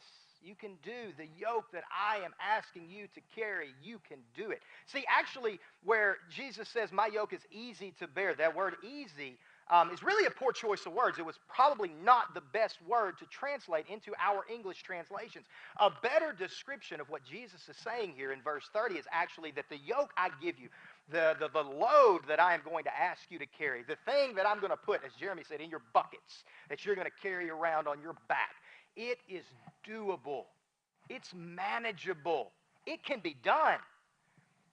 You can do the yoke that I am asking you to carry. You can do it. See, actually, where Jesus says, my yoke is easy to bear, that word easy is really a poor choice of words. It was probably not the best word to translate into our English translations. A better description of what Jesus is saying here in verse 30 is actually that the yoke I give you, the load that I am going to ask you to carry, the thing that I'm going to put, as Jeremy said, in your buckets, that you're going to carry around on your back, it is doable. It's manageable. It can be done.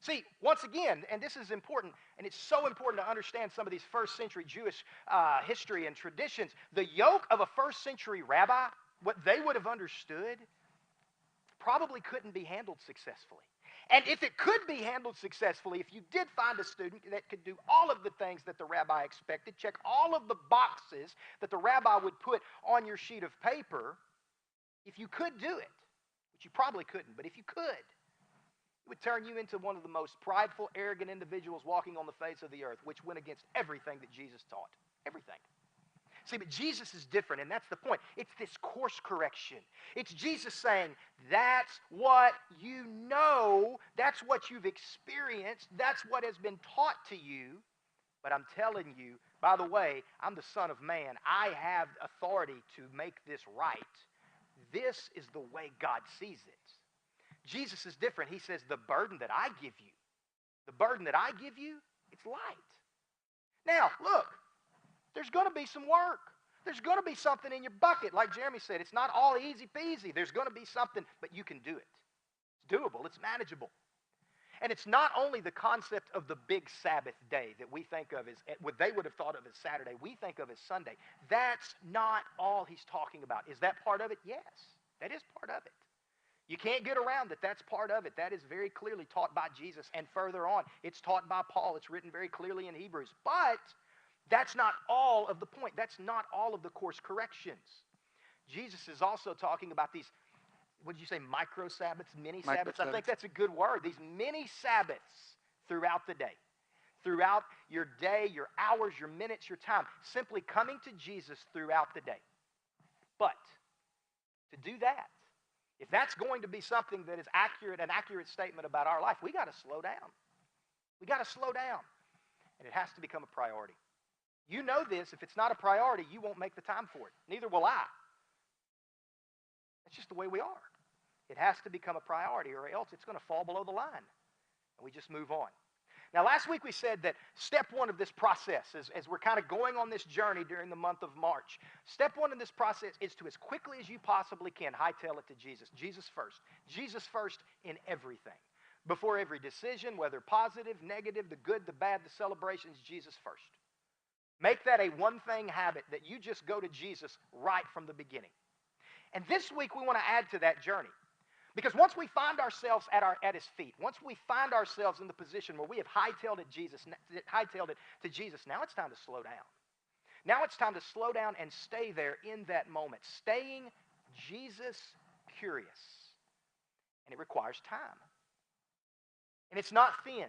See, once again, and this is important, and it's so important to understand some of these first century Jewish history and traditions. The yoke of a first century rabbi, what they would have understood, probably couldn't be handled successfully. And if it could be handled successfully, if you did find a student that could do all of the things that the rabbi expected, check all of the boxes that the rabbi would put on your sheet of paper, if you could do it, which you probably couldn't, but if you could, it would turn you into one of the most prideful, arrogant individuals walking on the face of the earth, which went against everything that Jesus taught. Everything. See, but Jesus is different, and that's the point. It's this course correction. It's Jesus saying, that's what you know, that's what you've experienced, that's what has been taught to you, but I'm telling you, by the way, I'm the Son of Man. I have authority to make this right. This is the way God sees it. Jesus is different. He says, the burden that I give you, it's light. Now, look, there's going to be some work. There's going to be something in your bucket. Like Jeremy said, it's not all easy peasy. There's going to be something, but you can do it. doable. It's manageable. And it's not only the concept of the big Sabbath day that we think of as, what they would have thought of as Saturday, we think of as Sunday. That's not all he's talking about. Is that part of it? Yes, that is part of it. You can't get around that. That's part of it. That is very clearly taught by Jesus. And further on, it's taught by Paul. It's written very clearly in Hebrews. But that's not all of the point. That's not all of the course corrections. Jesus is also talking about these, what did you say, micro Sabbaths, mini Sabbaths? I think that's a good word. These mini Sabbaths throughout the day, throughout your day, your hours, your minutes, your time, simply coming to Jesus throughout the day. But to do that, if that's going to be something that is accurate, an accurate statement about our life, we got to slow down. We got to slow down. And it has to become a priority. You know this. If it's not a priority, you won't make the time for it. Neither will I. That's just the way we are. It has to become a priority, or else it's going to fall below the line. And we just move on. Now, last week we said that step one of this process, as we're kind of going on this journey during the month of March, step one in this process is to, as quickly as you possibly can, hightail it to Jesus. Jesus first. Jesus first in everything. Before every decision, whether positive, negative, the good, the bad, the celebrations, Jesus first. Make that a one-thing habit that you just go to Jesus right from the beginning. And this week we want to add to that journey. Because once we find ourselves at his feet, once we find ourselves in the position where we have hightailed it to Jesus, now it's time to slow down. Now it's time to slow down and stay there in that moment, staying Jesus curious. And it requires time. And it's not thin.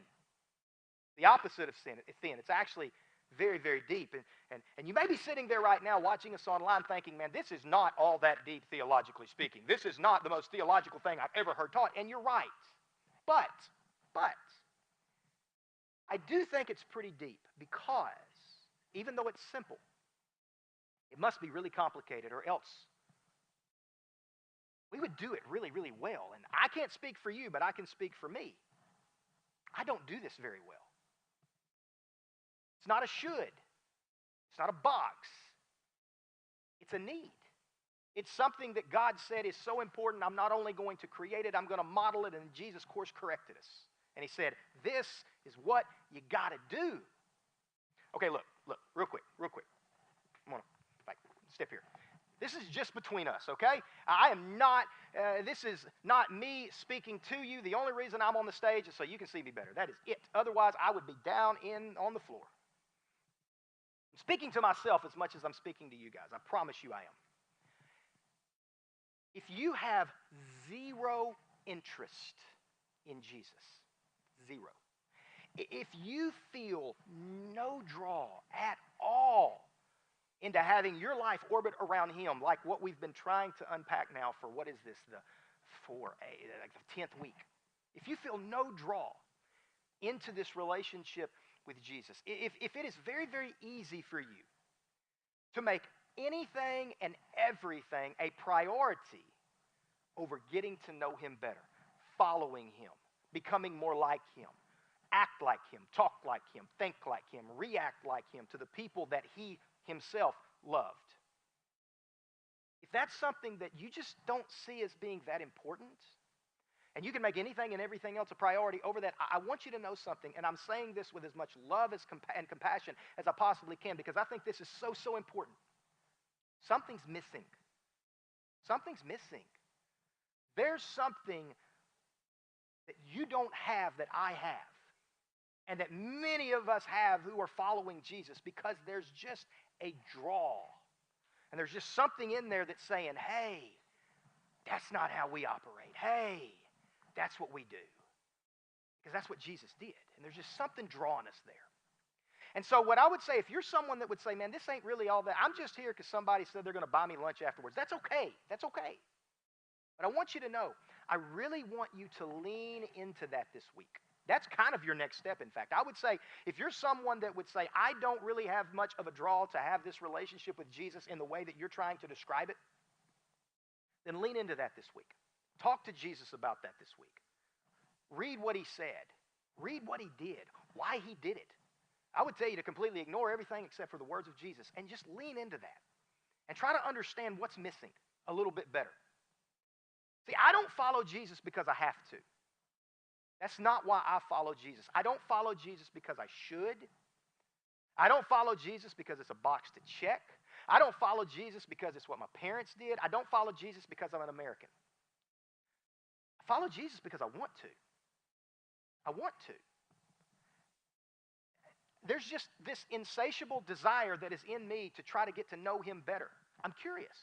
The opposite of thin. It's actually very, very deep. And you may be sitting there right now watching us online thinking, man, this is not all that deep theologically speaking. This is not the most theological thing I've ever heard taught. And you're right. But, I do think it's pretty deep because even though it's simple, it must be really complicated or else we would do it really, really well. And I can't speak for you, but I can speak for me. I don't do this very well. It's not a should. It's not a box. It's a need. It's something that God said is so important, I'm not only going to create it, I'm going to model it, and Jesus course corrected us. And he said, this is what you got to do. Okay, look, real quick. I'm going to step here. This is just between us, okay? This is not me speaking to you. The only reason I'm on the stage is so you can see me better. That is it. Otherwise, I would be down on the floor. I'm speaking to myself as much as I'm speaking to you guys. I promise you I am. If you have zero interest in Jesus, zero. If you feel no draw at all into having your life orbit around him, like what we've been trying to unpack now for, what is this, the 10th week. If you feel no draw into this relationship with Jesus, if it is very, very easy for you to make anything and everything a priority over getting to know him better, following him, becoming more like him, act like him, talk like him, think like him, react like him to the people that he himself loved. If that's something that you just don't see as being that important, and you can make anything and everything else a priority over that, I want you to know something, and I'm saying this with as much love and compassion as I possibly can, because I think this is so, so important. Something's missing. Something's missing. There's something that you don't have that I have, and that many of us have who are following Jesus, because there's just a draw. And there's just something in there that's saying, hey, that's not how we operate. Hey, that's what we do. Because that's what Jesus did. And there's just something drawing us there. And so what I would say, if you're someone that would say, man, this ain't really all that. I'm just here because somebody said they're going to buy me lunch afterwards. That's okay. That's okay. But I want you to know, I really want you to lean into that this week. That's kind of your next step, in fact. I would say, if you're someone that would say, I don't really have much of a draw to have this relationship with Jesus in the way that you're trying to describe it, then lean into that this week. Talk to Jesus about that this week. Read what he said. Read what he did, why he did it. I would tell you to completely ignore everything except for the words of Jesus and just lean into that and try to understand what's missing a little bit better. See, I don't follow Jesus because I have to. That's not why I follow Jesus. I don't follow Jesus because I should. I don't follow Jesus because it's a box to check. I don't follow Jesus because it's what my parents did. I don't follow Jesus because I'm an American. I follow Jesus because I want to. I want to. There's just this insatiable desire that is in me to try to get to know him better. I'm curious.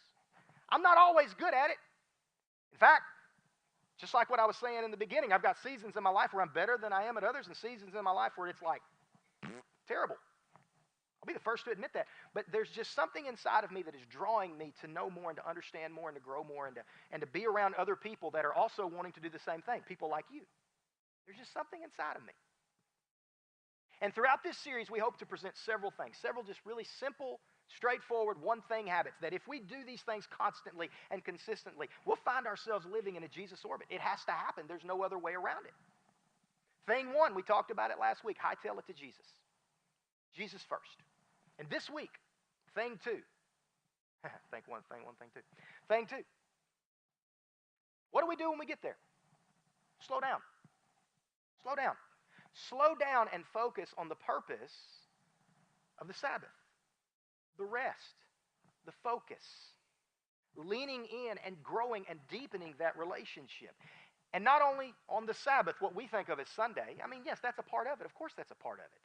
I'm not always good at it. In fact, just like what I was saying in the beginning, I've got seasons in my life where I'm better than I am at others, and seasons in my life where it's like, terrible. I'll be the first to admit that. But there's just something inside of me that is drawing me to know more and to understand more and to grow more and to be around other people that are also wanting to do the same thing, people like you. There's just something inside of me. And throughout this series, we hope to present several things, several just really simple, straightforward, one-thing habits that if we do these things constantly and consistently, we'll find ourselves living in a Jesus orbit. It has to happen. There's no other way around it. Thing one, we talked about it last week, hightail it to Jesus. Jesus first. And this week, thing two. Thing one, thing two. Thing two. What do we do when we get there? Slow down. Slow down. Slow down and focus on the purpose of the Sabbath. The rest. The focus. Leaning in and growing and deepening that relationship. And not only on the Sabbath, what we think of as Sunday. I mean, yes, that's a part of it. Of course that's a part of it.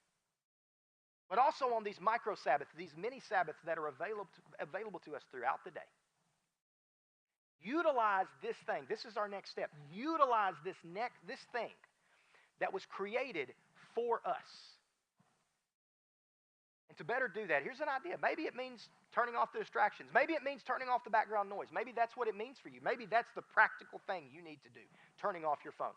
But also on these micro Sabbaths, these mini Sabbaths that are available to us throughout the day. Utilize this thing. This is our next step. Utilize this thing that was created for us. And to better do that, here's an idea. Maybe it means turning off the distractions. Maybe it means turning off the background noise. Maybe that's what it means for you. Maybe that's the practical thing you need to do, turning off your phone.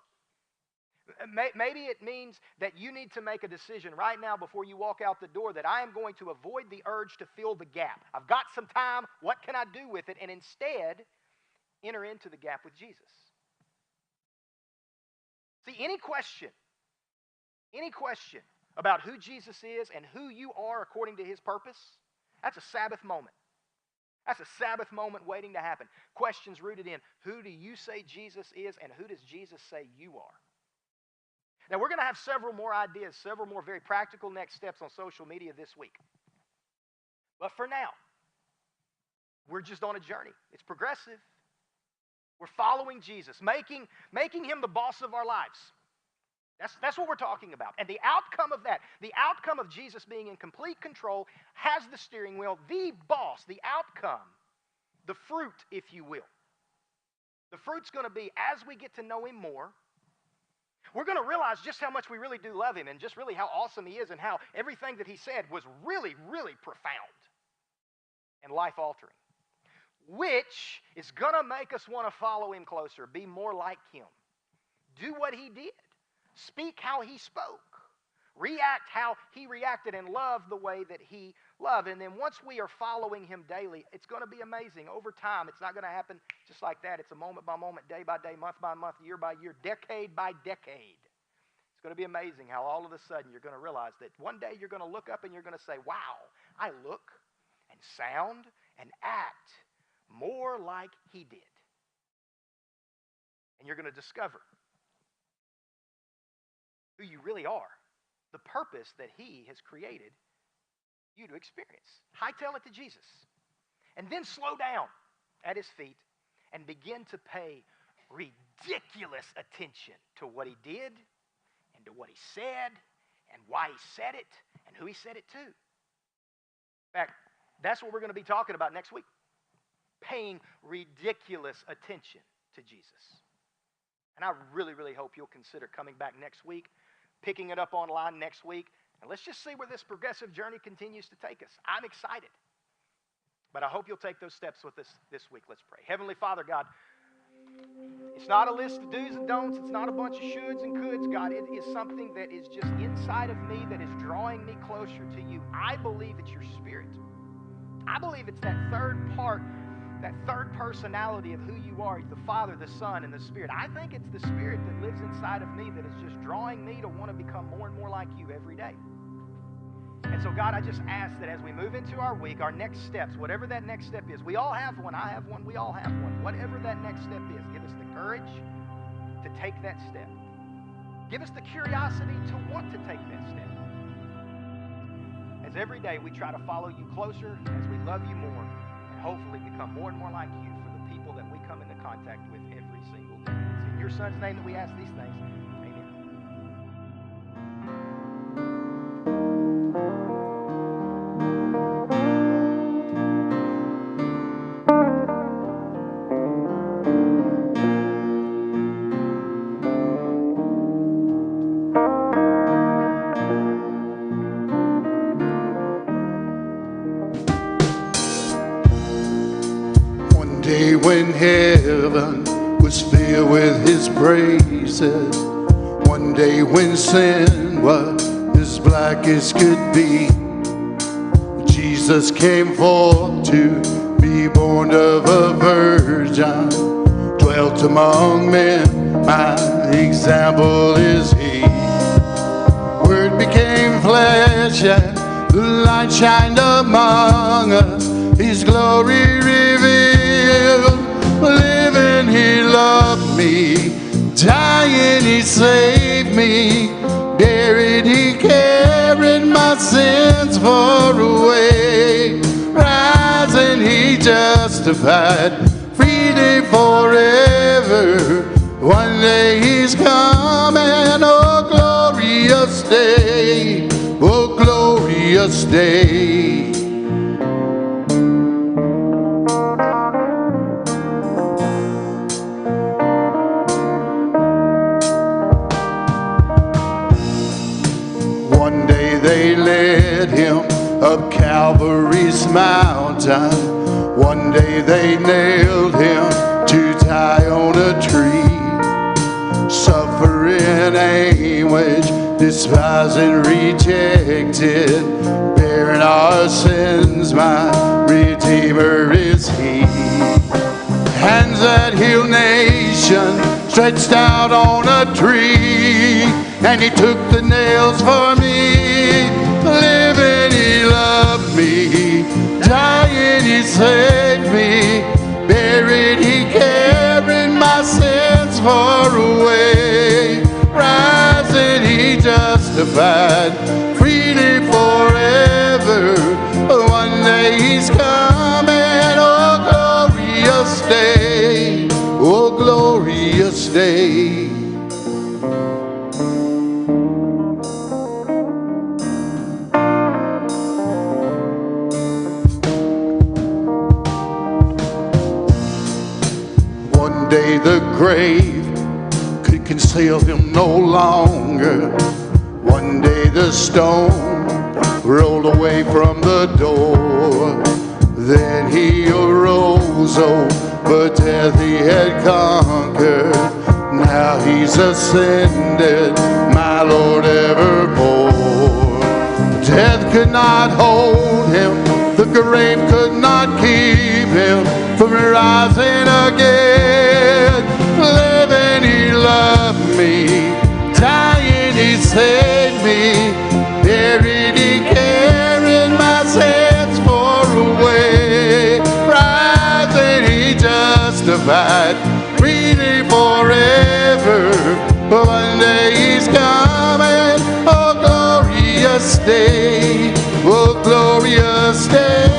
Maybe it means that you need to make a decision right now before you walk out the door that I am going to avoid the urge to fill the gap. I've got some time. What can I do with it? And instead, enter into the gap with Jesus. See, any question about who Jesus is and who you are according to his purpose, that's a Sabbath moment. That's a Sabbath moment waiting to happen. Questions rooted in who do you say Jesus is and who does Jesus say you are? Now, we're going to have several more ideas, several more very practical next steps on social media this week. But for now, we're just on a journey. It's progressive. We're following Jesus, making him the boss of our lives. That's what we're talking about. And the outcome of that, the outcome of Jesus being in complete control, has the steering wheel, the boss, the outcome, the fruit, if you will. The fruit's going to be, as we get to know him more, we're going to realize just how much we really do love him and just really how awesome he is and how everything that he said was really, really profound and life-altering, which is going to make us want to follow him closer, be more like him, do what he did, speak how he spoke, react how he reacted, and love the way that he loved. And then once we are following him daily, it's going to be amazing. Over time, it's not going to happen just like that. It's a moment by moment, day by day, month by month, year by year, decade by decade. It's going to be amazing how all of a sudden you're going to realize that one day you're going to look up and you're going to say, wow, I look and sound and act more like he did. And you're going to discover who you really are, the purpose that he has created you to experience. Hightail it to Jesus. And then slow down at his feet and begin to pay ridiculous attention to what he did and to what he said and why he said it and who he said it to. In fact, that's what we're going to be talking about next week. Paying ridiculous attention to Jesus. And I really, really hope you'll consider coming back next week, picking it up online next week, and let's just see where this progressive journey continues to take us. I'm excited. But I hope you'll take those steps with us this week. Let's pray. Heavenly Father, God, it's not a list of do's and don'ts. It's not a bunch of shoulds and coulds, God. It is something that is just inside of me that is drawing me closer to you. I believe it's your Spirit. I believe it's that third part, that third personality of who you are, the Father, the Son, and the Spirit. I think it's the Spirit that lives inside of me that is just drawing me to want to become more and more like you every day. And so, God, I just ask that as we move into our week, our next steps, whatever that next step is, we all have one, I have one, we all have one. Whatever that next step is, give us the courage to take that step. Give us the curiosity to want to take that step. As every day we try to follow you closer, as we love you more, and hopefully become more and more like you for the people that we come into contact with every single day. It's in your Son's name that we ask these things. Amen. One day when heaven was filled with his praises, one day when sin was as black as could be, Jesus came forth to be born of a virgin, dwelt among men, my example is he. Word became flesh and the light shined among us, his glory revealed. Living he loved me, dying he saved me, buried he carried my sins far away, rising he justified, freely forever. One day he's coming, oh glorious day, oh glorious day. One day they led him up Calvary's mountain. One day they nailed him to die on a tree. Suffering anguish, despised and rejected, bearing our sins, my Redeemer is he. Hands that heal nations stretched out on a tree, and he took the nails for me. Living he loved me, dying he saved me, buried he carried my sins far away, rising he justified, freely forever. One day he's coming, oh glorious day, oh glorious day. One day the grave could conceal him no longer. One day the stone rolled away from the door. Then he arose, over death he had conquered. Now he's ascended, my Lord evermore. Death could not hold him, the grave could not keep him from rising again. Living he loved me, dying he saved me, buried he carried my sins far away, rising he justified, freely forever. One day he's coming, oh glorious day, oh glorious day.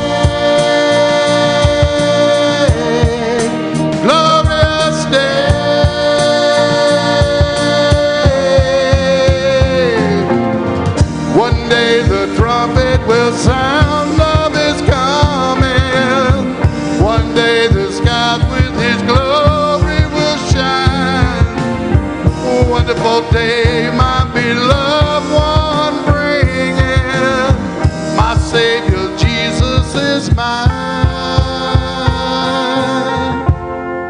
Glorious day. One day the trumpet will sound of his coming. One day the skies with his glory will shine. Oh, wonderful day, my beloved one bringing. My Savior Jesus is mine.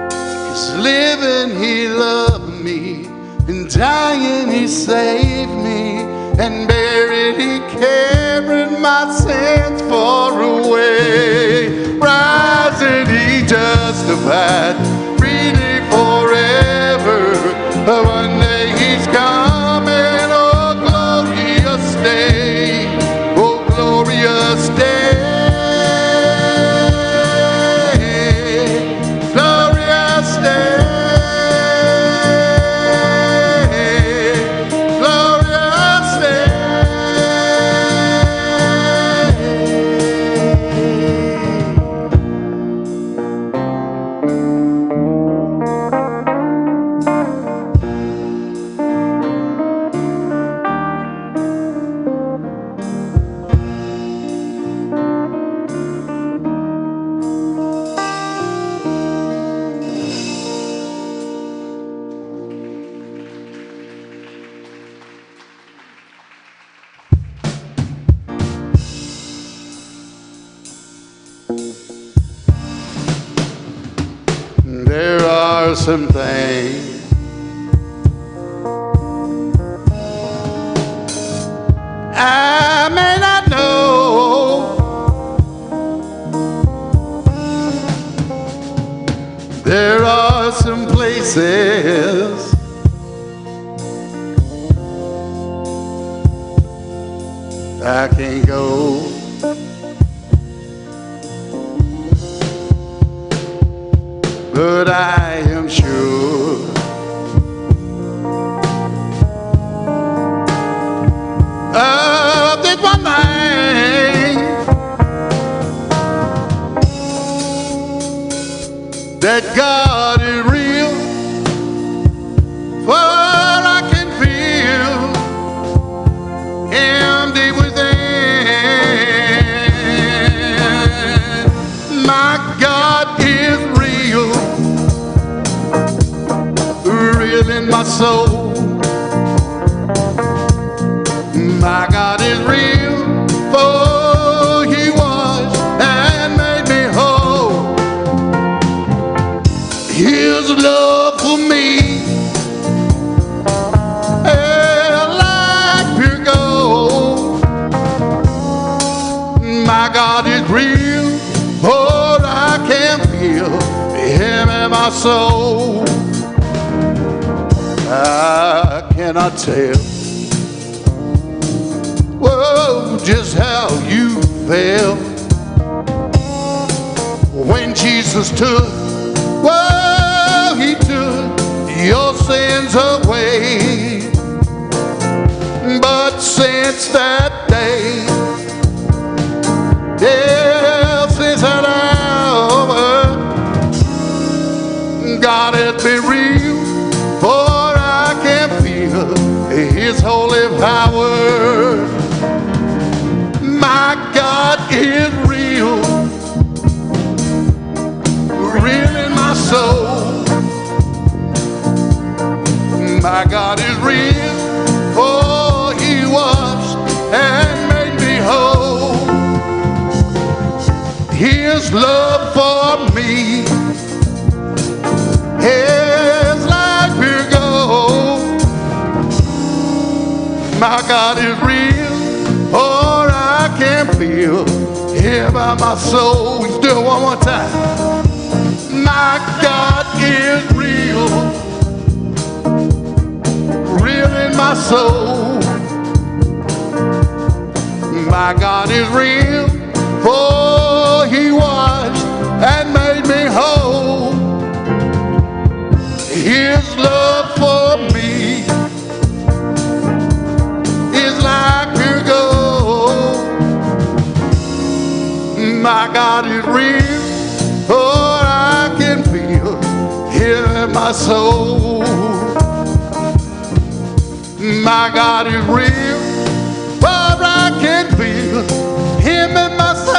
'Cause living he loved me, and dying he saved me, and buried he carried my sins far away, rising he justified, freely forever. One day he's coming, oh glorious day, oh are some things I may not know. There are some places I can't go. But I am sure of this one thing, that God is real, for I can feel Him deep within. My God is real, real in my soul. My God is real, for He was and made me whole. His love for me is like pure gold. My God is real, for I can feel Him in my soul. I cannot tell, whoa, just how you felt when Jesus took, whoa, He took your sins away. But since that day, yeah, since that hour, God has been real, for I can feel His holy power. My God is real, real in my soul. My God is real, for He was and made me whole. His love for me is like pure gold. My God is real, for I can feel Him by my soul. Let's do it one more time. My God is real, real in my soul. My God is real, for He was and made me whole. His love for me is like pure gold. My God is real, for I can feel Him in my soul. My God is real, for I can feel Him in my soul.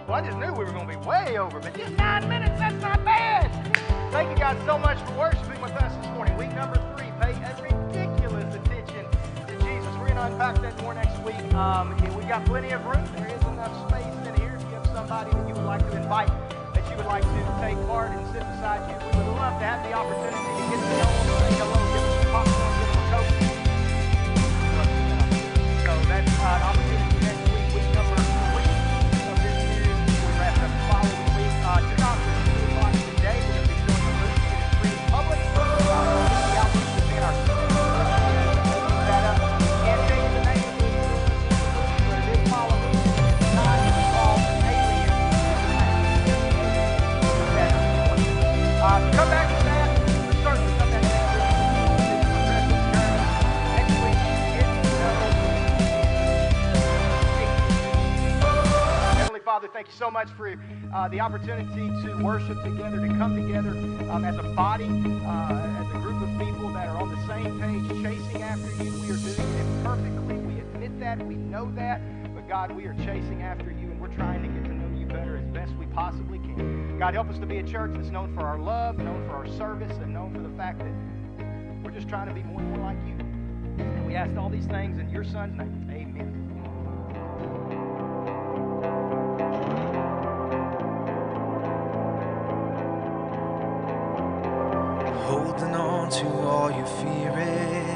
Well, I just knew we were going to be way over, but just 9 minutes, that's not bad. Thank you guys so much for worshiping with us this morning. Week number 3, pay a ridiculous attention to Jesus. We're going to unpack that more next week. We got plenty of room. There is enough space in here. If you have somebody that you would like to invite, that you would like to take part and sit beside you, we would love to have the opportunity to get to know them, say hello, give them some popcorn, give them a coke. So that's an opportunity next week, week number 3 of this series. We wrap it up the following week. Tune out for 2 o'clock today. We're going to be showing the movie. It is free public. The outreach is in our that up. Can't change the name of the movie, but it is follow me. It's not called Alien. Come back to that. We're starting to come back to that. Next week, get to know Jesus. Heavenly Father, thank you so much for the opportunity to worship together, to come together as a body, as a group of people that on the same page, chasing after you. We are doing it imperfectly. We admit that. We know that. But God, we are chasing after you, and we're trying to get to know you better as best we possibly can. God, help us to be a church that's known for our love, known for our service, and known for the fact that we're just trying to be more and more like you. And we ask all these things in your Son's name. Amen. Holding on to all you're fearing,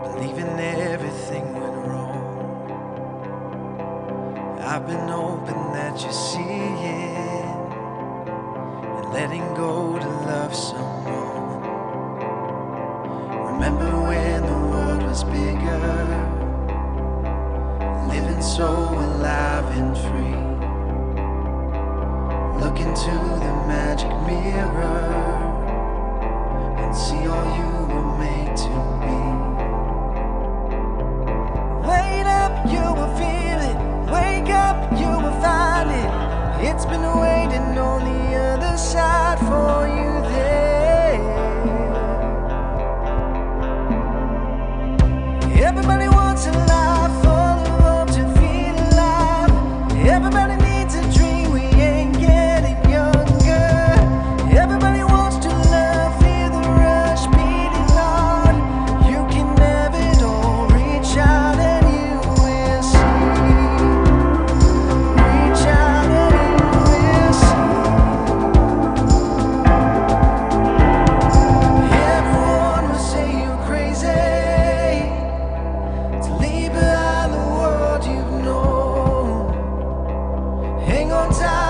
believing everything went wrong. I've been hoping that you see it and letting go to love someone. Remember when the world was bigger, living so alive and free. Look into the magic mirror and see all you were made to be. Wait up, you will feel it. Wake up, you will find it. It's been waiting on the other side for you there. Everybody wants a life full of hope to feel alive. Everybody needs a dream, we ain't getting younger. Everybody wants to love, feel the rush beating hard. You can have it all, reach out and you will see. Reach out and you will see. Everyone will say you're crazy to leave behind the world you've known. Hang on tight.